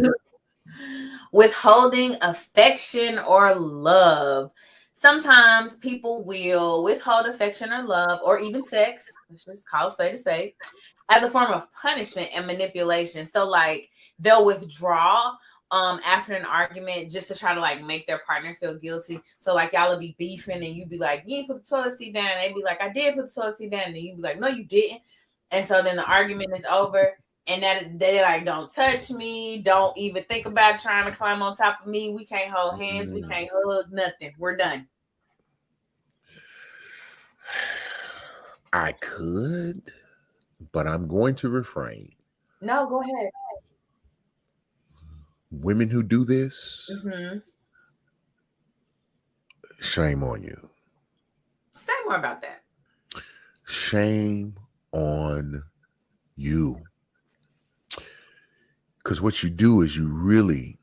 A: Withholding affection or love. Sometimes people will withhold affection or love or even sex, let's just call a spade, as a form of punishment and manipulation. So like they'll withdraw after an argument just to try to like make their partner feel guilty. So like y'all will be beefing and you'd be like, "You didn't put the toilet seat down." And they'd be like, "I did put the toilet seat down." And you'd be like, "No, you didn't." And so then the argument is over. And that they like, "Don't touch me. Don't even think about trying to climb on top of me. We can't hold hands. We can't hug. Nothing. We're done."
B: I could, but I'm going to refrain.
A: No, go ahead.
B: Women who do this,
A: Mm-hmm.
B: shame on you.
A: Say more about that.
B: Shame on you. Because what you do is you really,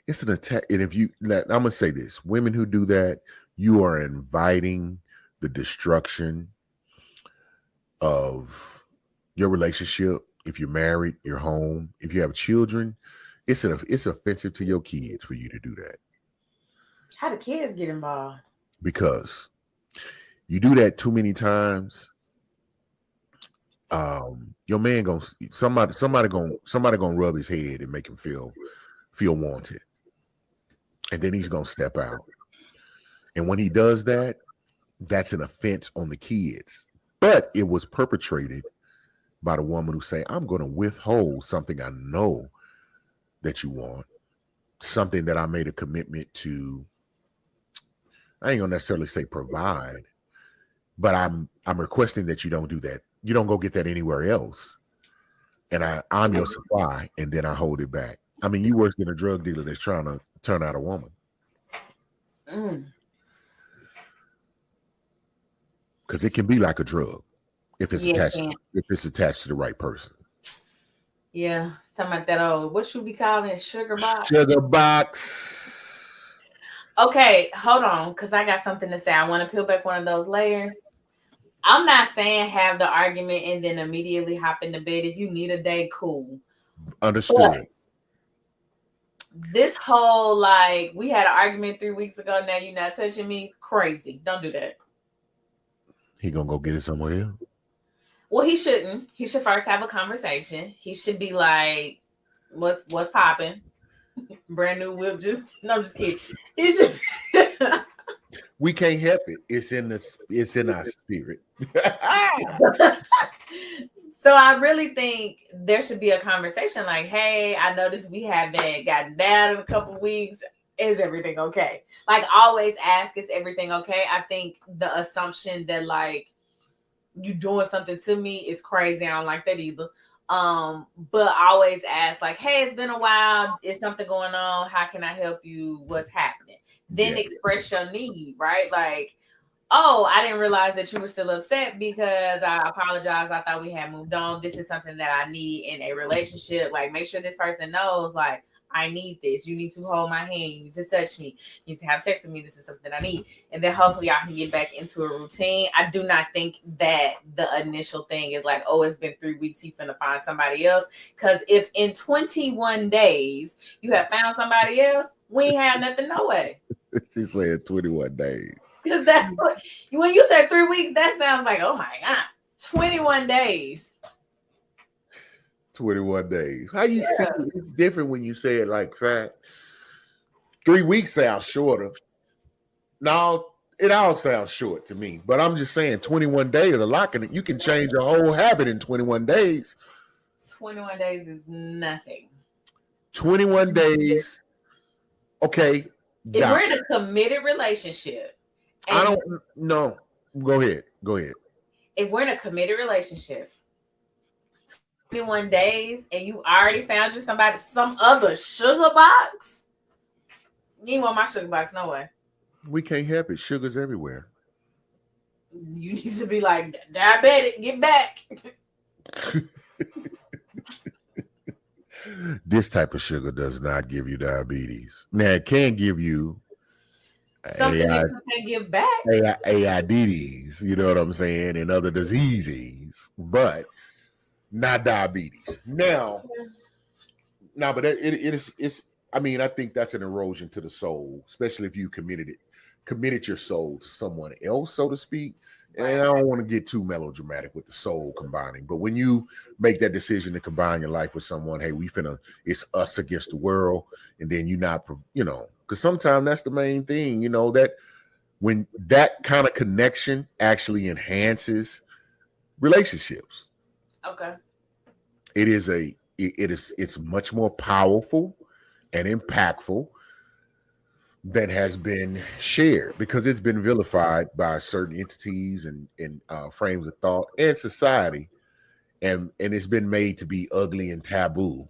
B: it's an attack. And if you, I'm going to say this, women who do that, you are inviting the destruction of your relationship. If you're married, your home, if you have children, it's offensive to your kids for you to do that.
A: How do kids get involved?
B: Because you do that too many times. Your man gonna somebody gonna rub his head and make him feel wanted, and then he's gonna step out. And when he does that, that's an offense on the kids. But it was perpetrated by the woman who say, "I'm gonna withhold something I know that you want, something that I made a commitment to." I ain't gonna necessarily say provide, but I'm requesting that you don't do that. You don't go get that anywhere else. And I'm your supply, and then I hold it back. I mean, you worse than a drug dealer that's trying to turn out a woman. Because it can be like a drug if it's attached to the right person.
A: Yeah, talking about that old, what you be calling it, sugar box?
B: Sugar box.
A: Okay, hold on, because I got something to say. I want to peel back one of those layers. I'm not saying have the argument and then immediately hop into bed. If you need a day, cool.
B: Understood.
A: But this whole, like, we had an argument 3 weeks ago, now you're not touching me, crazy. Don't do that.
B: He gonna go get it somewhere else?
A: Well, he shouldn't. He should first have a conversation. He should be like, what's popping? Brand new whip, no, I'm just kidding. He should
B: we can't help it. It's in our spirit.
A: So I really think there should be a conversation like, hey, I noticed we haven't gotten down in a couple of weeks. Is everything okay? Like, always ask, is everything okay? I think the assumption that, like, you doing something to me is crazy. I don't like that either. But always ask, like, hey, it's been a while. Is something going on? How can I help you? What's happening? Then express your need, right? Like, oh, I didn't realize that you were still upset because I apologize. I thought we had moved on. This is something that I need in a relationship. Like, make sure this person knows, like, I need this. You need to hold my hand. You need to touch me. You need to have sex with me. This is something I need. And then hopefully I can get back into a routine. I do not think that the initial thing is like, oh, it's been 3 weeks. He's finna find somebody else. Because if in 21 days you have found somebody else, we ain't have nothing, no way.
B: She said 21 days.
A: Because that's what, when you said 3 weeks, that sounds like, oh my God, 21 days.
B: 21 days. How you see it's different when you say it like that. 3 weeks sounds shorter. No, it all sounds short to me. But I'm just saying 21 days a lot. You can change your whole habit in 21 days.
A: 21 days is nothing.
B: 21 days. Okay.
A: If we're in a committed relationship.
B: I don't know. Go ahead.
A: If we're in a committed relationship, 21 days and you already found you somebody, some other sugar box, you ain't want my sugar box, no way.
B: We can't help it. Sugar's everywhere.
A: You need to be like, diabetic, get back.
B: This type of sugar does not give you diabetes. Now, it can give you
A: something that you can give back.
B: AIDS, you know what I'm saying, and other diseases, but not diabetes. Now, but it's. I mean, I think that's an erosion to the soul, especially if you committed your soul to someone else, so to speak. And I don't want to get too melodramatic with the soul combining, but when you make that decision to combine your life with someone, hey, it's us against the world, and then you're not, because sometimes that's the main thing, that when that kind of connection actually enhances relationships.
A: Okay.
B: It's much more powerful and impactful that has been shared because it's been vilified by certain entities and frames of thought and society, and it's been made to be ugly and taboo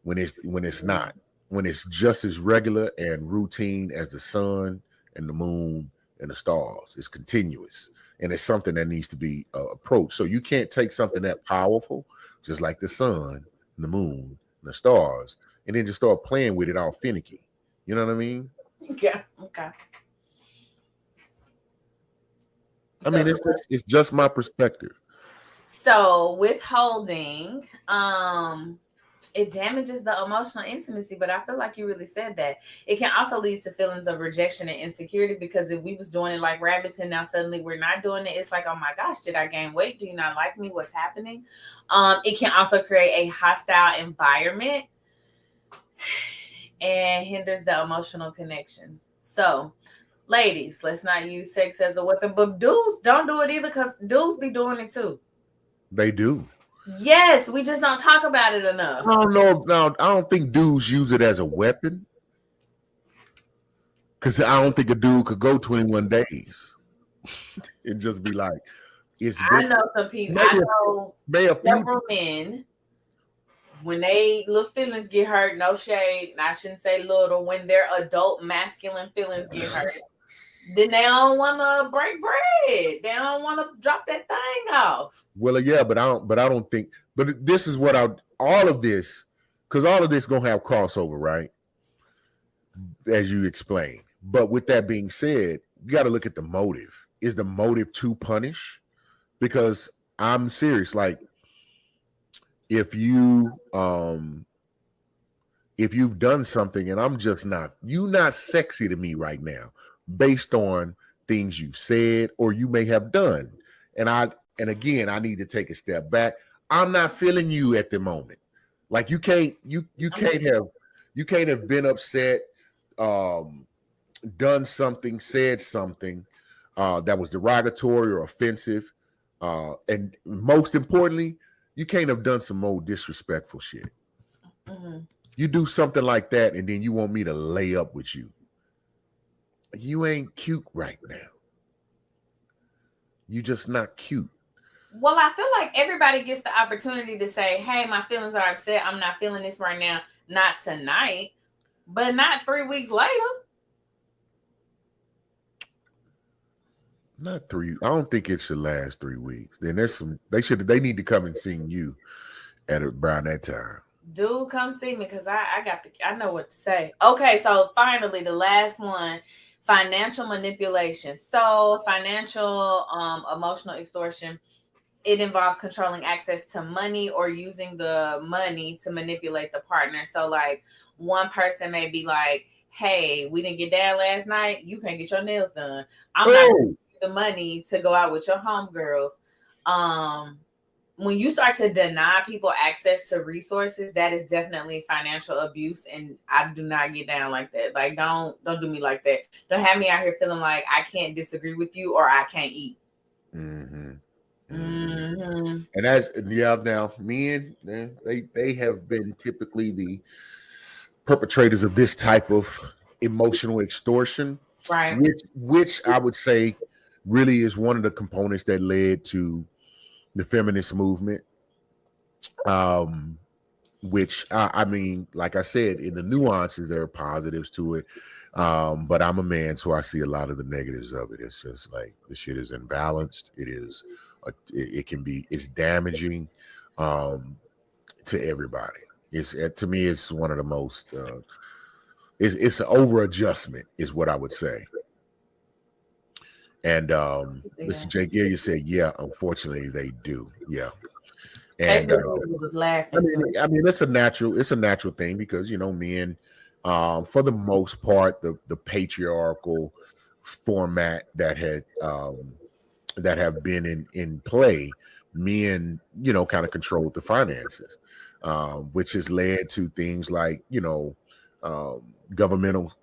B: when it's not, when it's just as regular and routine as the sun and the moon and the stars. It's continuous, and it's something that needs to be approached. So you can't take something that powerful, just like the sun, the moon, the stars, and then just start playing with it all finicky. You know what I mean?
A: Yeah. Okay.
B: I mean, it's just my perspective.
A: So withholding, it damages the emotional intimacy, but I feel like you really said that. It can also lead to feelings of rejection and insecurity, because if we was doing it like rabbits and now suddenly we're not doing it, it's like, oh my gosh, did I gain weight? Do you not like me? What's happening? It can also create a hostile environment and hinders the emotional connection. So, ladies, let's not use sex as a weapon, but dudes don't do it either, because dudes be doing it too.
B: They do.
A: Yes, we just don't talk about it enough.
B: I don't know. Now, I don't think dudes use it as a weapon, because I don't think a dude could go 21 days and just be like, it's.
A: I know some people. I know several men, when they little feelings get hurt, no shade, I shouldn't say little, when their adult masculine feelings get hurt, then they don't want to break bread. They don't want to drop that thing off.
B: Well, yeah, but I don't think. But this is what all of this, because all of this gonna have crossover, right? As you explained. But with that being said, you got to look at the motive. Is the motive to punish? Because I'm serious. Like, if you've done something and I'm just not, you not sexy to me right now, based on things you've said or you may have done, and again, I need to take a step back. I'm not feeling you at the moment. Like, you can't have been upset, done something, said something that was derogatory or offensive, and most importantly, you can't have done some more disrespectful shit. Mm-hmm. You do something like that, and then you want me to lay up with you. You ain't cute right now. You just not cute.
A: Well, I feel like everybody gets the opportunity to say, hey, my feelings are upset. I'm not feeling this right now. Not tonight, but not 3 weeks later.
B: Not 3. I don't think it should last 3 weeks. Then there's some. They need to come and see you at around that time.
A: Dude, come see me, because I know what to say. Okay, so finally, the last one, financial manipulation. So financial, emotional extortion. It involves controlling access to money or using the money to manipulate the partner. So, like, one person may be like, hey, we didn't get down last night. You can't get your nails done. I'm not giving you the money to go out with your homegirls. When you start to deny people access to resources, that is definitely financial abuse. And I do not get down like that. Like, don't do me like that. Don't have me out here feeling like I can't disagree with you or I can't eat.
B: Mm-hmm. Mm-hmm. And now men, they have been typically the perpetrators of this type of emotional extortion,
A: right?
B: Which I would say really is one of the components that led to the feminist movement. Which I mean, like I said, in the nuances, there are positives to it. But I'm a man, so I see a lot of the negatives of it. It's just like the shit is imbalanced. It's damaging to everybody. To me, it's one of the most. It's an over adjustment, is what I would say. And Mr. Jake Gilliam said, "Yeah, unfortunately, they do. Yeah." And I mean, it's a natural thing, because men, for the most part, the patriarchal format that have been in play, men, kind of controlled the finances, which has led to things like governmental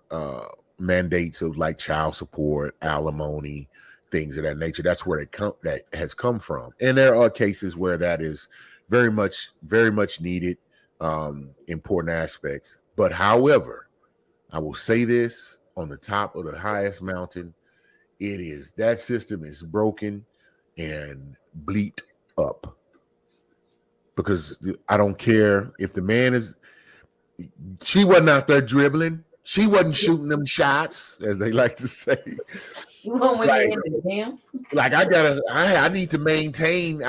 B: mandates of like child support, alimony, things of that nature. That's where that has come from. And there are cases where that is very much needed, important aspects. But however, I will say this on the top of the highest mountain, that system is broken and bleeped up. Because I don't care if the man she wasn't out there dribbling. She wasn't shooting them shots, as they like to say. I need to maintain.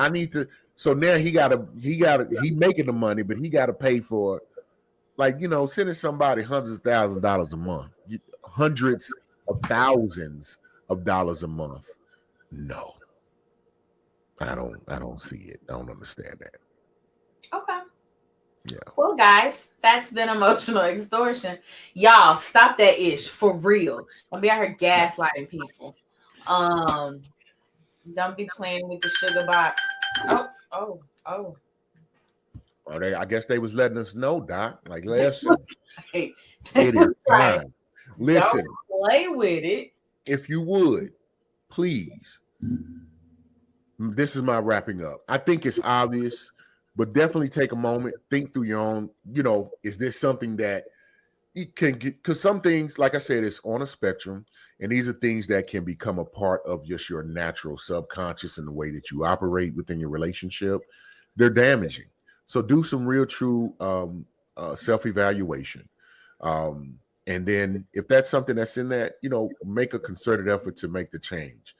B: So now he making the money, but he got to pay for Like, sending somebody hundreds of thousands of dollars a month, hundreds of thousands of dollars a month. No, I don't see it. I don't understand that.
A: Okay.
B: Yeah.
A: Well, guys, that's been emotional extortion. Y'all, stop that ish for real. Don't be out here gaslighting people. Um, don't be playing with the sugar box. Oh.
B: I guess they was letting us know, Doc. Like, listen,
A: Hey,
B: it is
A: like,
B: time. Listen,
A: don't play with it.
B: if you would, please. This is my wrapping up. I think it's obvious, but definitely take a moment, think through your own, is this something that you can get? Because some things, like I said, it's on a spectrum, and these are things that can become a part of just your natural subconscious and the way that you operate within your relationship. They're damaging. So do some real, true self-evaluation. And then if that's something that's in that, make a concerted effort to make the change.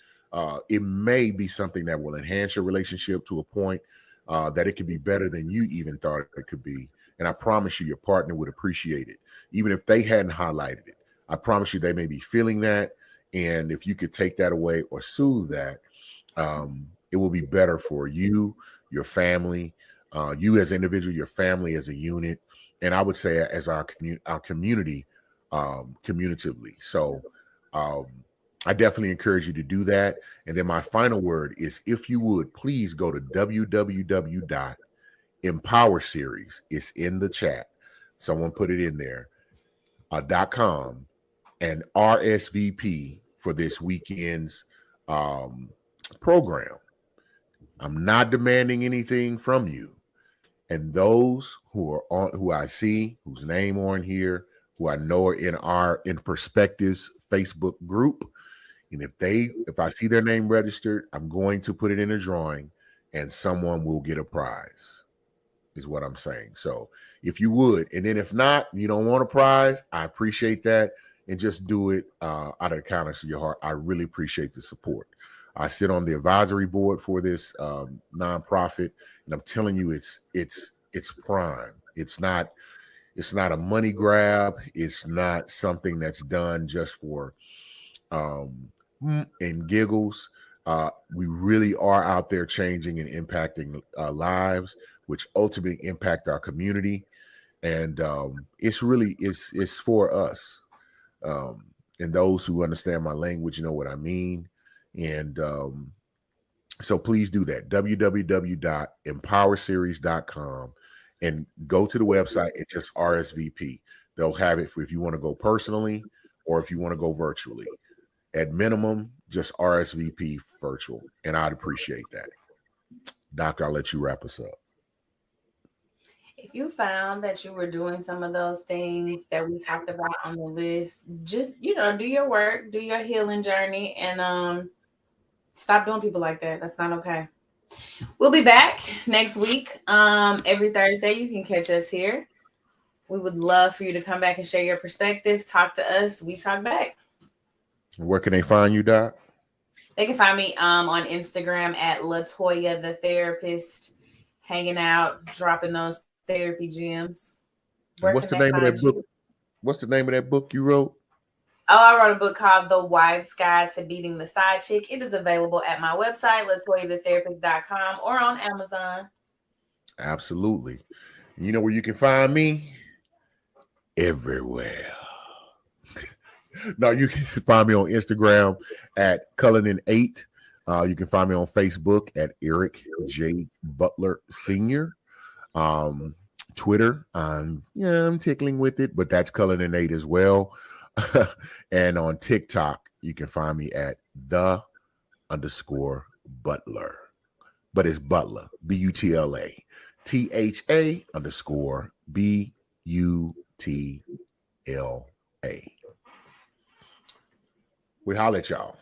B: It may be something that will enhance your relationship to a point that it could be better than you even thought it could be. And I promise you, your partner would appreciate it, even if they hadn't highlighted it. I promise you, they may be feeling that. And if you could take that away or soothe that, it will be better for you, your family, you as an individual, your family as a unit, and I would say as our community, communitively. So I definitely encourage you to do that. And then my final word is, if you would, please go to www.empowerseries. It's in the chat. Someone put it in there. .com and RSVP for this weekend's program. I'm not demanding anything from you. And those who I see, whose name on here, who I know are in Perspectives Facebook group, and if I see their name registered, I'm going to put it in a drawing, and someone will get a prize, is what I'm saying. So if you would, and then if not, you don't want a prize, I appreciate that, and just do it out of the kindness of your heart. I really appreciate the support. I sit on the advisory board for this nonprofit, and I'm telling you, it's prime. It's not a money grab. It's not something that's done just for and giggles. We really are out there changing and impacting lives, which ultimately impact our community. And it's for us. And those who understand my language know what I mean. And so please do that. www.empowerseries.com and go to the website and just RSVP. They'll have it for if you want to go personally or if you want to go virtually. At minimum, just RSVP virtual, and I'd appreciate that. Doc, I'll let you wrap us up.
A: If you found that you were doing some of those things that we talked about on the list, just do your work, do your healing journey, and stop doing people like that. That's not okay. We'll be back next week. Every Thursday, you can catch us here. We would love for you to come back and share your perspective. Talk to us. We talk back.
B: Where can they find you, Doc?
A: They can find me on Instagram at Latoya the Therapist, hanging out, dropping those therapy gems.
B: What's the name of that book? What's the name of that book you wrote?
A: Oh, I wrote a book called The Wife's Guide to Beating the Side Chick. It is available at my website, LatoyaTheTherapist.com, or on Amazon.
B: Absolutely. You know where you can find me? Everywhere. No, you can find me on Instagram at Cullinan8. You can find me on Facebook at Eric J. Butler Sr. Twitter, I'm tickling with it, but that's Cullinan8 as well. And on TikTok, you can find me at _Butler. But it's Butler, BUTLA. THA_BUTLA. We holler at y'all.